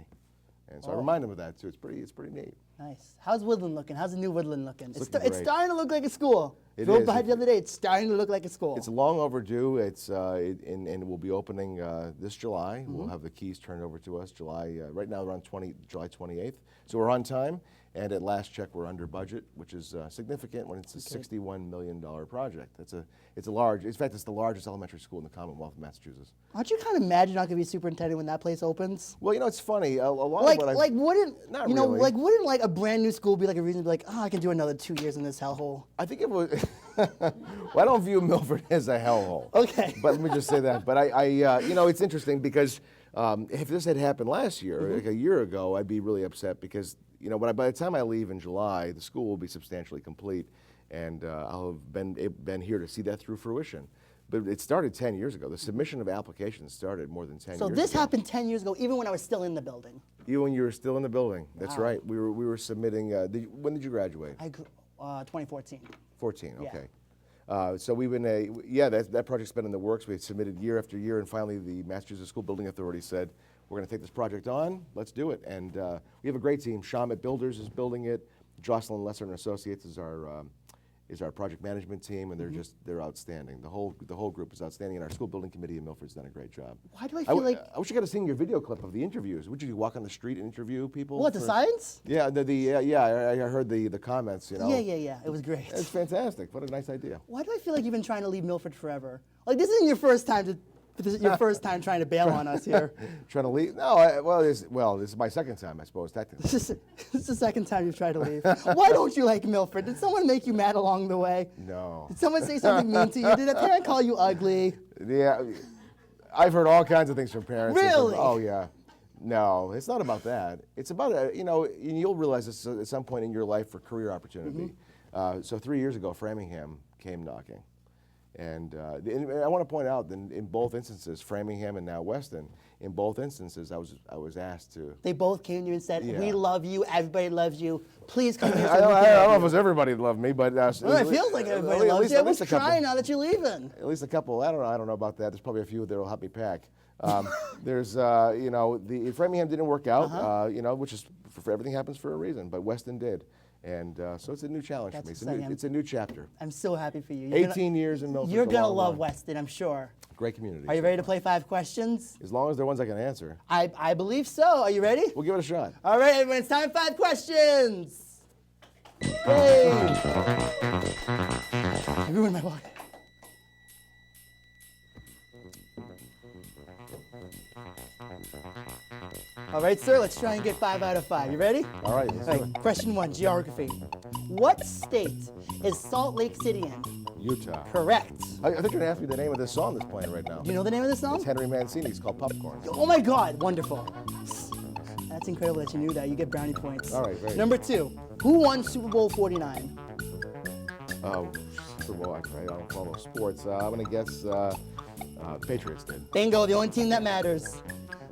Speaker 11: And so I remind them of that too. It's pretty neat.
Speaker 2: Nice. How's Woodland looking? How's the new Woodland looking?
Speaker 11: It's
Speaker 2: starting to look like a school.
Speaker 11: Drove
Speaker 2: by the other day. It's starting to look like a school.
Speaker 11: It's long overdue. And we'll be opening this July. We'll have the keys turned over to us right now around July 28th. So we're on time. And at last check, we're under budget, which is significant when it's a $61 million project. It's the largest elementary school in the Commonwealth of Massachusetts.
Speaker 2: Aren't you kind of mad you're not going to be superintendent when that place opens?
Speaker 11: Well, it's funny.
Speaker 2: Wouldn't
Speaker 11: really.
Speaker 2: A brand new school be like a reason to be like, I can do another 2 years in this hellhole?
Speaker 11: I think it was. Well, I don't view Milford as a hellhole.
Speaker 2: Okay.
Speaker 11: But let me just say that. But it's interesting because if this had happened last year, like a year ago, I'd be really upset because by the time I leave in July, the school will be substantially complete, and I'll have been here to see that through fruition. But it started 10 years ago. The submission of applications started more than 10 years ago.
Speaker 2: So this happened 10 years ago, even when I was still in the building.
Speaker 11: You when you were still in the building. That's right. We were submitting. When did you graduate?
Speaker 2: 2014.
Speaker 11: 14.
Speaker 2: Yeah.
Speaker 11: Okay. So we've been that project's been in the works. We've submitted year after year, and finally the Massachusetts School Building Authority said, we're going to take this project on. Let's do it. And we have a great team. Shamet Builders is building it. Jocelyn Lesser and Associates is our project management team, and they're outstanding. The whole group is outstanding, and our school building committee in Milford's done a great job.
Speaker 2: Why do I feel like
Speaker 11: I wish you could have seen your video clip of the interviews. Would you walk on the street and interview people?
Speaker 2: What, the science?
Speaker 11: Yeah, I heard the comments. You know.
Speaker 2: Yeah. It was great.
Speaker 11: It's fantastic. What a nice idea.
Speaker 2: Why do I feel like you've been trying to leave Milford forever? Like this isn't your first time trying to bail on us here.
Speaker 11: Trying to leave? No. This is my second time, I suppose. Technically.
Speaker 2: This is the second time you've tried to leave. Why don't you like Milford? Did someone make you mad along the way?
Speaker 11: No.
Speaker 2: Did someone say something mean to you? Did a parent call you ugly?
Speaker 11: Yeah, I've heard all kinds of things from parents.
Speaker 2: Really?
Speaker 11: Oh yeah. No, it's not about that. It's about you'll realize this at some point in your life for career opportunity. So 3 years ago, Framingham came knocking. And I want to point out that in both instances, Framingham and now Weston, in both instances, I was asked to.
Speaker 2: They both came to you and said,
Speaker 11: Yeah.
Speaker 2: "We love you. Everybody loves you. Please come here."
Speaker 11: I don't know if it was everybody that loved me, but
Speaker 2: Well, it feels like everybody loves you. Who's crying now that you're leaving?
Speaker 11: At least a couple. I don't know about that. There's probably a few that will help me pack. There's the Framingham didn't work out. Which is everything happens for a reason, but Weston did. And so it's a new challenge for me. It's a new chapter.
Speaker 2: I'm so happy for you.
Speaker 11: 18 years in Milford.
Speaker 2: You're going to love Weston, I'm sure.
Speaker 11: Great community.
Speaker 2: Are you ready to play 5 questions?
Speaker 11: As long as they're ones I can answer.
Speaker 2: I believe so. Are you ready?
Speaker 11: We'll give it a shot.
Speaker 2: All right, everyone, it's time for 5 questions. Hey. I ruined my walk. All right, sir, let's try and get 5 out of 5. You ready?
Speaker 11: All right.
Speaker 2: Question 1, geography. What state is Salt Lake City in?
Speaker 11: Utah.
Speaker 2: Correct.
Speaker 11: I thought you were going to ask me the name of this song that's playing right now.
Speaker 2: Do you know the name of this song?
Speaker 11: It's Henry Mancini. It's called Popcorn.
Speaker 2: Oh my God, wonderful. That's incredible that you knew that. You get brownie points.
Speaker 11: All right, great.
Speaker 2: Number 2, who won Super Bowl 49?
Speaker 11: Oh, Super Bowl. I don't follow sports. I'm going to guess Patriots did.
Speaker 2: Bingo, the only team that matters.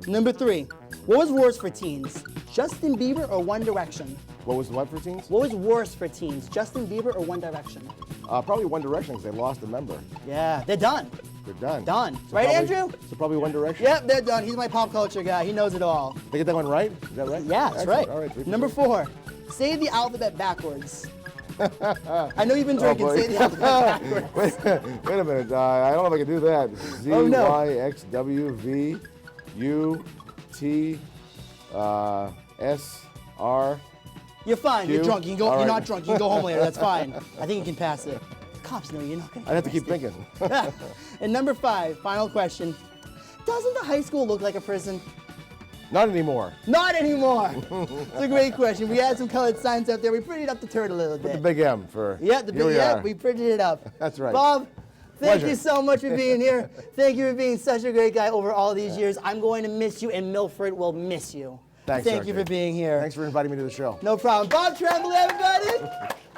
Speaker 2: Number 3, what was worse for teens? Justin Bieber or One Direction?
Speaker 11: What was what for teens?
Speaker 2: What was worse for teens? Justin Bieber or One Direction?
Speaker 11: Probably One Direction because they lost a member.
Speaker 2: Yeah, they're done.
Speaker 11: They're done.
Speaker 2: Done.
Speaker 11: So
Speaker 2: Right,
Speaker 11: probably,
Speaker 2: Andrew?
Speaker 11: So probably One Direction.
Speaker 2: Yep, they're done. He's my pop culture guy. He knows it all.
Speaker 11: Did I get that one right? Is that right?
Speaker 2: Yeah, that's
Speaker 11: Excellent.
Speaker 2: right.
Speaker 11: All right.
Speaker 2: Number 4, say the alphabet backwards. I know you've been drinking. Say the alphabet backwards.
Speaker 11: Wait a minute. I don't know if I can do that. Z,
Speaker 2: Oh, no.
Speaker 11: Y, X, W, V, U, T, S, R.
Speaker 2: You're fine.
Speaker 11: Q.
Speaker 2: You're drunk. You can go.
Speaker 11: All
Speaker 2: You're
Speaker 11: right.
Speaker 2: not drunk. You can go home later. That's fine. I think you can pass it. The cops know you're not going to.
Speaker 11: I'd have to keep thinking.
Speaker 2: And number 5, final question. Doesn't the high school look like a prison?
Speaker 11: Not anymore.
Speaker 2: Not anymore. It's a great question. We had some colored signs out there. We prettied up the turd a little bit.
Speaker 11: The big M for.
Speaker 2: Yeah, the
Speaker 11: here
Speaker 2: big
Speaker 11: we
Speaker 2: M.
Speaker 11: are.
Speaker 2: We prettied it up.
Speaker 11: That's right.
Speaker 2: Bob, thank
Speaker 11: Pleasure.
Speaker 2: you so much for being here. Thank you for being such a great guy over all these years. I'm going to miss you, and Milford will miss you.
Speaker 11: Thanks,
Speaker 2: Thank you
Speaker 11: Sergey.
Speaker 2: for being here.
Speaker 11: Thanks for inviting me to the show.
Speaker 2: No problem. Bob Tremblay, everybody.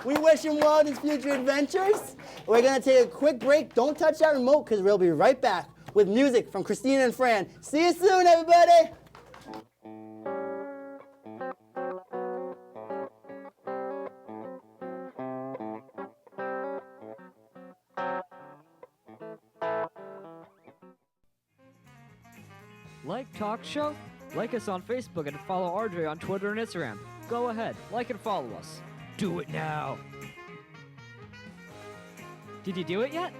Speaker 2: We wish him well in his future adventures. We're going to take a quick break. Don't touch that remote because we'll be right back with music from Christina and Fran. See you soon, everybody.
Speaker 1: Like Talk Show? Like us on Facebook and follow RJ on Twitter and Instagram. Go ahead, like and follow us. Do it now. Did you do it yet?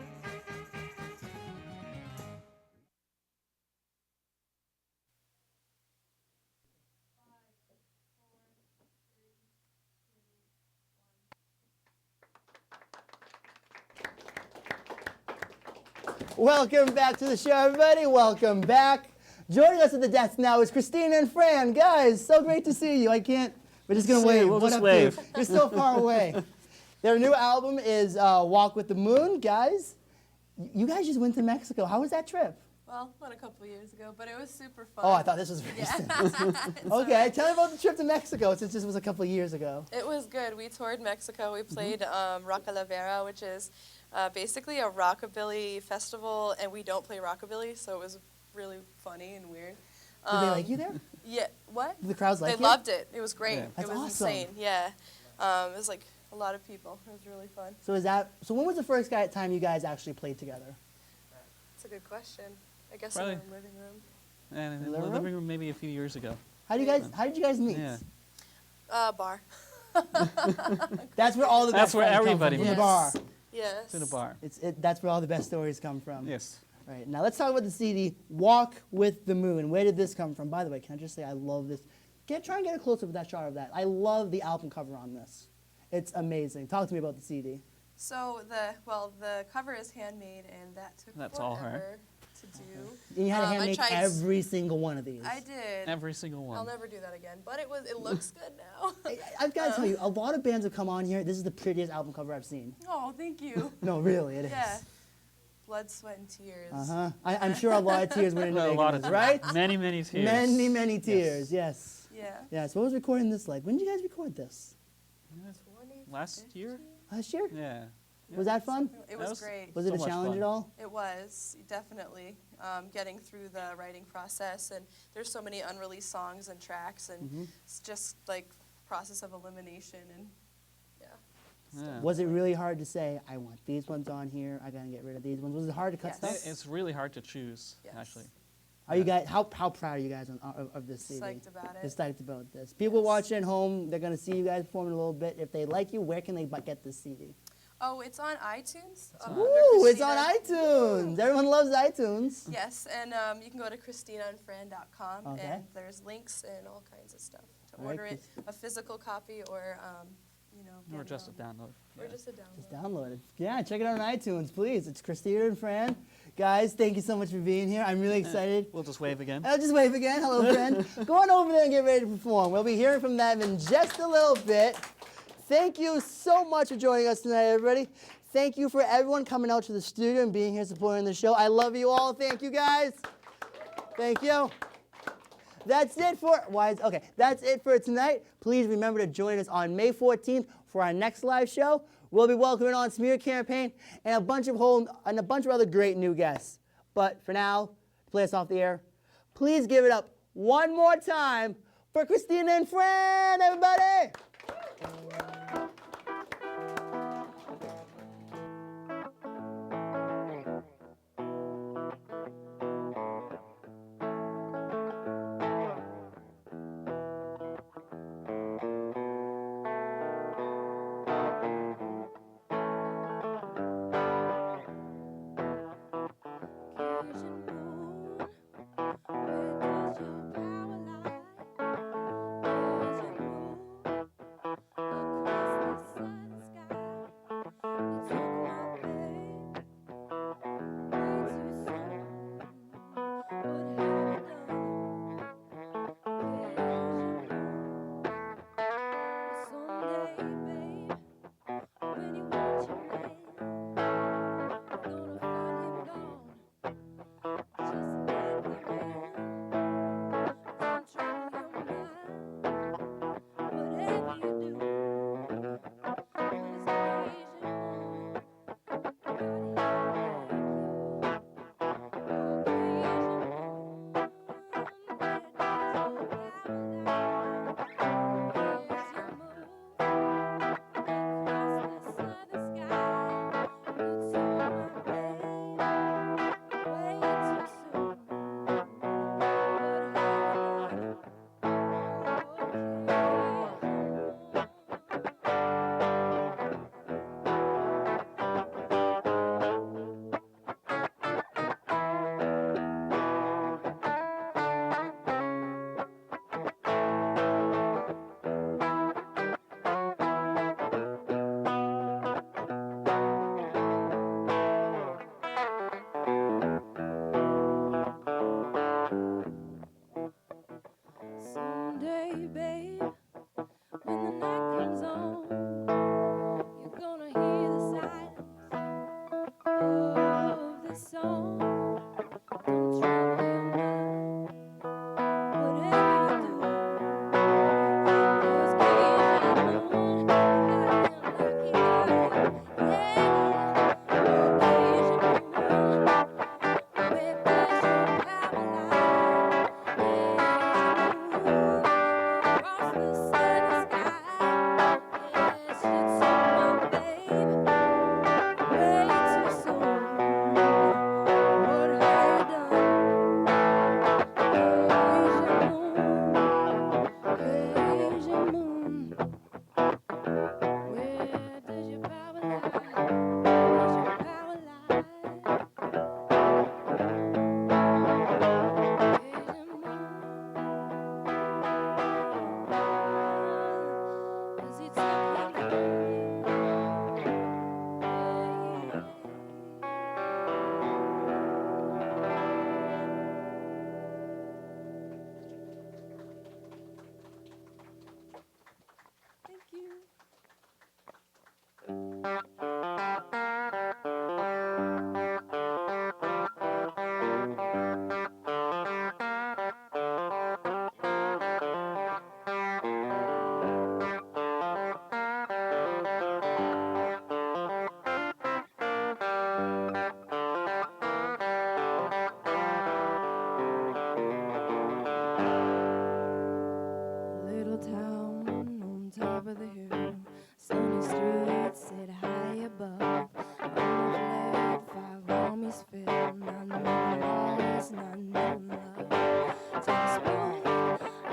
Speaker 2: Welcome back to the show, everybody. Welcome back. Joining us at the desk now is Christina and Fran. Guys, so great to see you. We're just going to wave.
Speaker 12: We'll
Speaker 2: What
Speaker 12: just
Speaker 2: up,
Speaker 12: wave.
Speaker 2: dude? You're so far away. Their new album is Walk with the Moon. Guys, you guys just went to Mexico. How was that trip?
Speaker 12: Well, went a couple years ago, but it was super fun.
Speaker 2: Oh, I thought this was recent. Okay, tell me about the trip to Mexico, since this was a couple years ago.
Speaker 12: It was good. We toured Mexico. We played Roca La Vera, which is basically a rockabilly festival, and we don't play rockabilly, so it was really funny and weird.
Speaker 2: Did they like you there?
Speaker 12: Yeah. What?
Speaker 2: Did the crowds like
Speaker 12: They
Speaker 2: you?
Speaker 12: loved it. It was great.
Speaker 2: Yeah. That's
Speaker 12: it was
Speaker 2: awesome.
Speaker 12: insane. Yeah. It was like a lot of people. It was really fun.
Speaker 2: So when was the first time you guys actually played together?
Speaker 12: That's a good question. I guess
Speaker 13: Probably-
Speaker 12: in the living room.
Speaker 13: And in the
Speaker 2: Living room?
Speaker 13: living room maybe a few years ago.
Speaker 2: How did you guys meet?
Speaker 13: Yeah.
Speaker 12: Bar.
Speaker 2: That's where all the
Speaker 13: That's
Speaker 2: best
Speaker 13: where
Speaker 2: stories come
Speaker 13: everybody
Speaker 2: from, from the
Speaker 13: meets.
Speaker 2: bar.
Speaker 12: Yes.
Speaker 13: It's in a bar.
Speaker 2: That's where all the best stories come from.
Speaker 13: Yes.
Speaker 2: Right, now let's talk about the CD, Walk with the Moon. Where did this come from? By the way, can I just say I love this. Try and get a close-up with that shot of that. I love the album cover on this. It's amazing. Talk to me about the CD.
Speaker 12: So the cover is handmade, and that took
Speaker 13: That's all her.
Speaker 12: forever to do.
Speaker 2: And you had to
Speaker 12: I
Speaker 2: hand make
Speaker 12: tried
Speaker 2: every single one of these.
Speaker 12: I did.
Speaker 13: Every single one.
Speaker 12: I'll never do that again, but it looks good now.
Speaker 2: I've got to tell you, a lot of bands have come on here. This is the prettiest album cover I've seen.
Speaker 12: Oh, thank you.
Speaker 2: No, really, it is.
Speaker 12: Yeah. Blood, sweat, and tears.
Speaker 2: Uh-huh. I'm sure a lot of tears went into
Speaker 13: A
Speaker 2: making
Speaker 13: lot of
Speaker 2: this, right?
Speaker 13: Many, many tears.
Speaker 2: Many tears, yes.
Speaker 12: Yeah.
Speaker 2: Yeah, so what was recording this like? When did you guys record this?
Speaker 13: Last year?
Speaker 2: Last year?
Speaker 13: Yeah.
Speaker 2: Was that fun?
Speaker 12: It was great.
Speaker 2: Was it
Speaker 13: so
Speaker 2: a
Speaker 13: much
Speaker 2: challenge
Speaker 13: fun.
Speaker 2: at all?
Speaker 12: It was, definitely. Getting through the writing process, and there's so many unreleased songs and tracks, and it's just like process of elimination, and
Speaker 13: Yeah.
Speaker 2: Was it really hard to say, I want these ones on here, I gotta get rid of these ones? Was it hard to cut stuff?
Speaker 13: It's really hard to choose, actually.
Speaker 2: Are you guys, how proud are you guys of this CD?
Speaker 12: Psyched about it.
Speaker 2: Just psyched about this. People watching at home, they're gonna see you guys performing a little bit. If they like you, where can they get this CD?
Speaker 12: Oh, it's on iTunes.
Speaker 2: Ooh, it's on iTunes. Everyone loves iTunes.
Speaker 12: Yes, and you can go to ChristinaandFran.com,
Speaker 2: Okay.
Speaker 12: and there's links and all kinds of stuff to
Speaker 2: All right,
Speaker 12: order it, a physical copy, or
Speaker 13: Or just a download.
Speaker 12: or just a download.
Speaker 2: Just download it. Yeah, check it out on iTunes, please. It's Christina and Fran. Guys, thank you so much for being here. I'm really excited.
Speaker 13: We'll just wave again.
Speaker 2: I'll just wave again. Hello, Fran. Go on over there and get ready to perform. We'll be hearing from them in just a little bit. Thank you so much for joining us tonight, everybody. Thank you for everyone coming out to the studio and being here supporting the show. I love you all. Thank you, guys. Thank you. That's it for tonight. Please remember to join us on May 14th for our next live show. We'll be welcoming on Smear Campaign and a bunch of other great new guests. But for now, to play us off the air, please give it up one more time for Christina and Fran, everybody.
Speaker 3: Crazy moon, there's none, no love to spoil.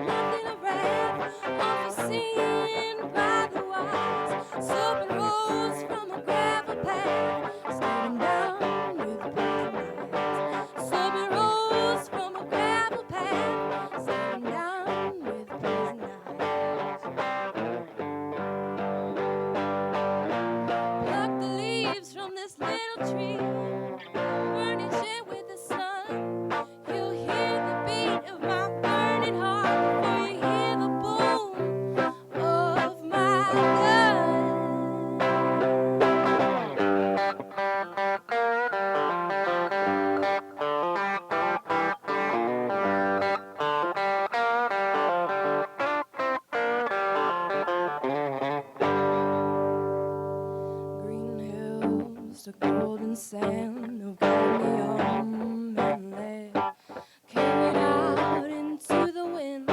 Speaker 3: Nothing to wrap, unforeseen by the wise. Soap and rose from a gravel path, sliding down with poison eyes. Soap and rose from a gravel path, sliding down with poison eyes. Pluck the leaves from this little tree, burnish it with the sun. You'll hear the beat of my burning heart before you hear the boom of my gun. Green hills, the golden sand, no guide me on and let carried out into the wind,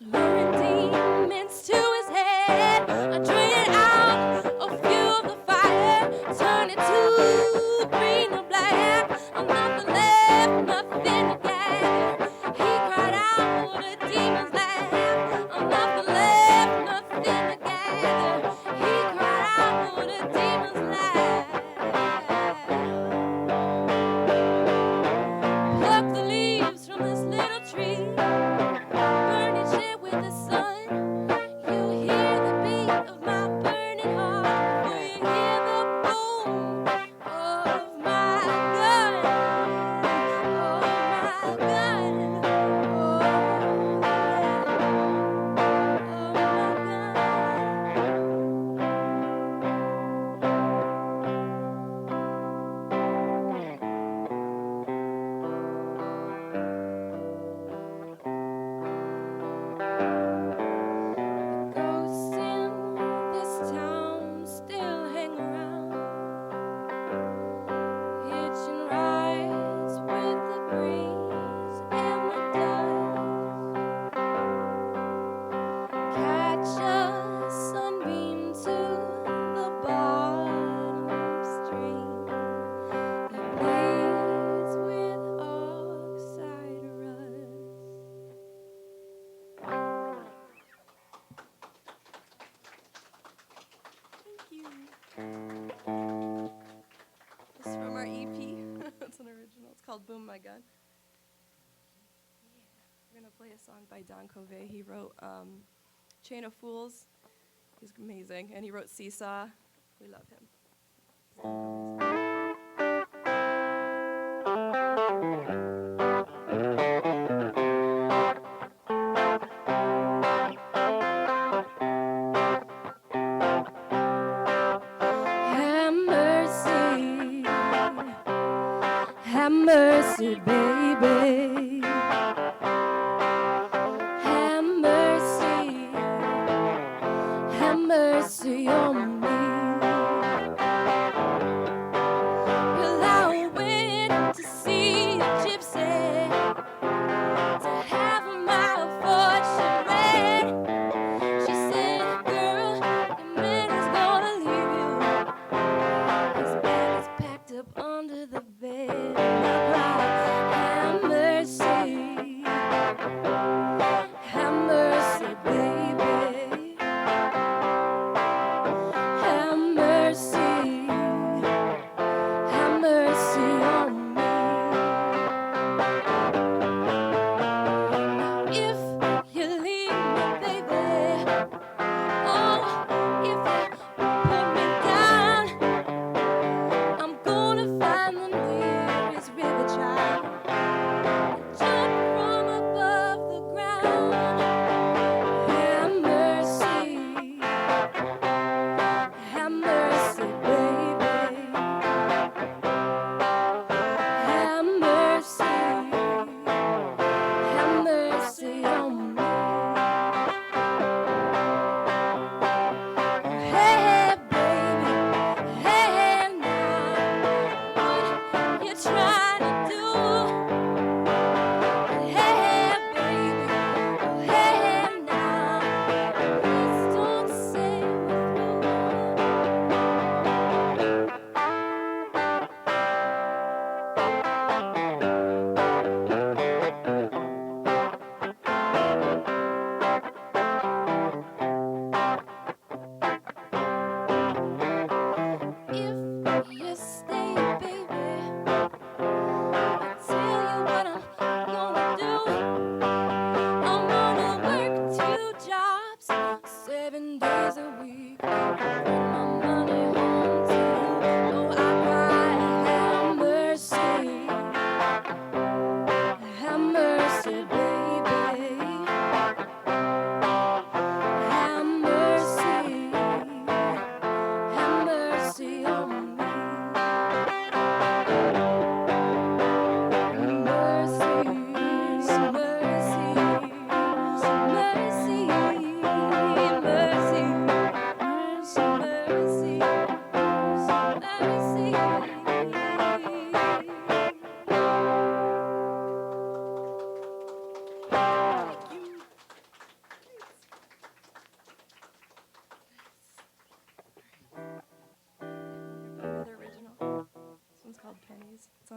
Speaker 3: luring demons to his head. I drain out a few of the fire, turn it to green or black. I'm nothing left, nothing to gather. He cried out, the demons laughed. I'm nothing left, nothing to gather. He cried out, the demons laughed. Pluck the leaves from this little tree, burnish it with the sun. You'll hear the beat of my burning heart before you hear the boom of my gun. Oh, my gun. Ghosts in this town still hang around, hitching rides with the breeze and the dust. Catch a sunbeam to the bottom stream that bleeds with oxide rust. This is from our EP. It's an original. It's called Boom My Gun. Yeah. We're going to play a song by Don Covey. He wrote Chain of Fools. He's amazing. And he wrote Seesaw. We love him. Have mercy, have mercy, baby. Have mercy on me. Well, I went to see a gypsy to have my fortune read. She said, girl, your man is gonna leave you. His bag is packed up under the bed. And I cried, have mercy.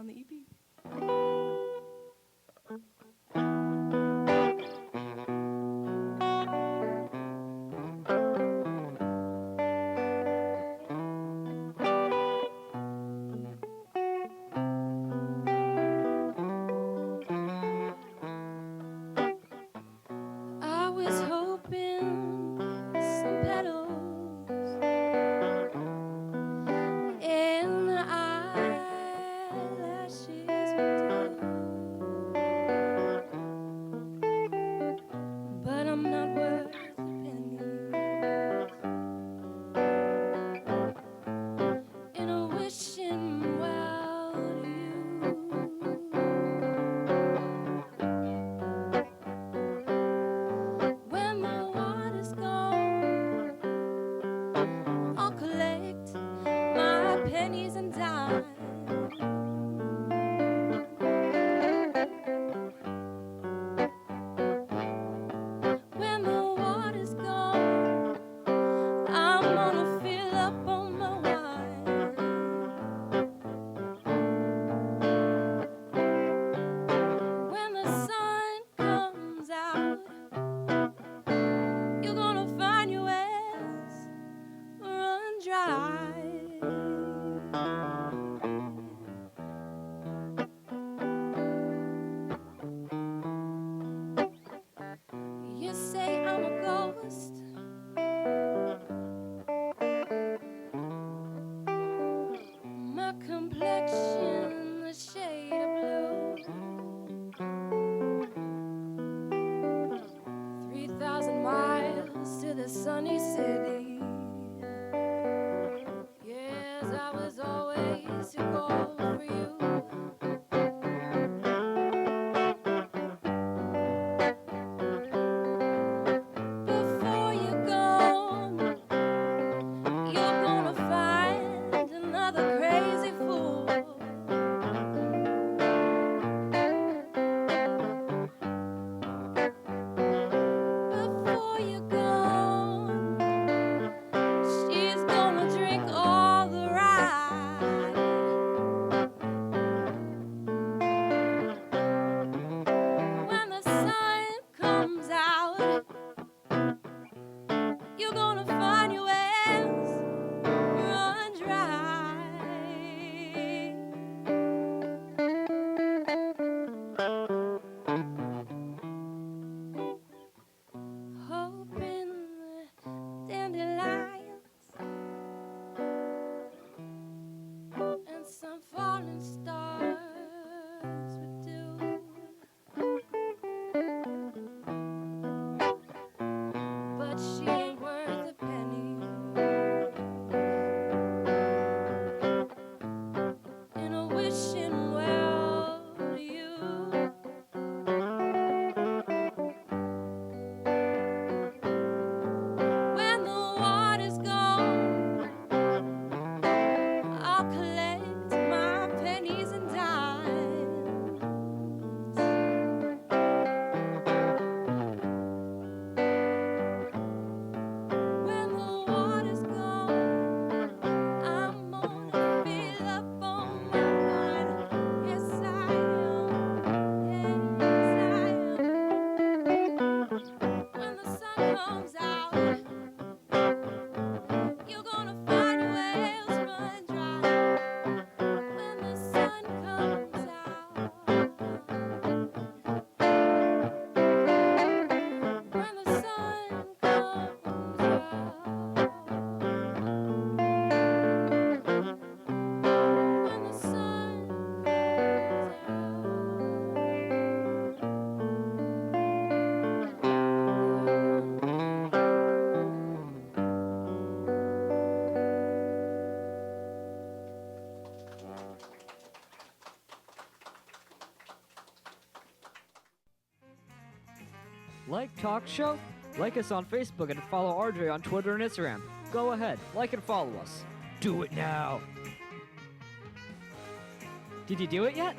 Speaker 12: on the EP.
Speaker 3: I was hoping some petals and the eyelashes would do, but I'm not worth a penny. And a wishing well to you. When the water's gone, I'll collect my pennies and dimes. When the water's gone, I'm gonna fill up on my wine. When the sun comes out, you're gonna find your wells run dry. You say I'm a ghost. My complexion the shade of blue. 3,000 miles to the sunny city. Yes, I was always to go for you. Before you're gone, you're gonna find another crazy fool. Before you're gone, she's gonna drink all the rye. When the sun comes out, you're gonna find your wells run dry. Hoping the dandelions and some falling stars would do. But she ain't worth a penny. And a wishing well to you. When the water's gone, I'll collect my pennies and dimes. When the water's gone, I'm gonna fill up on my wine. Yes, I am. Yes, I am. When the sun comes out, you're gonna find your wells run dry. When the sun comes out, when the sun comes out, when the sun
Speaker 1: Like Talk Show? Like us on Facebook and follow RJ on Twitter and Instagram. Go ahead, like and follow us. Do it now. Did you do it yet?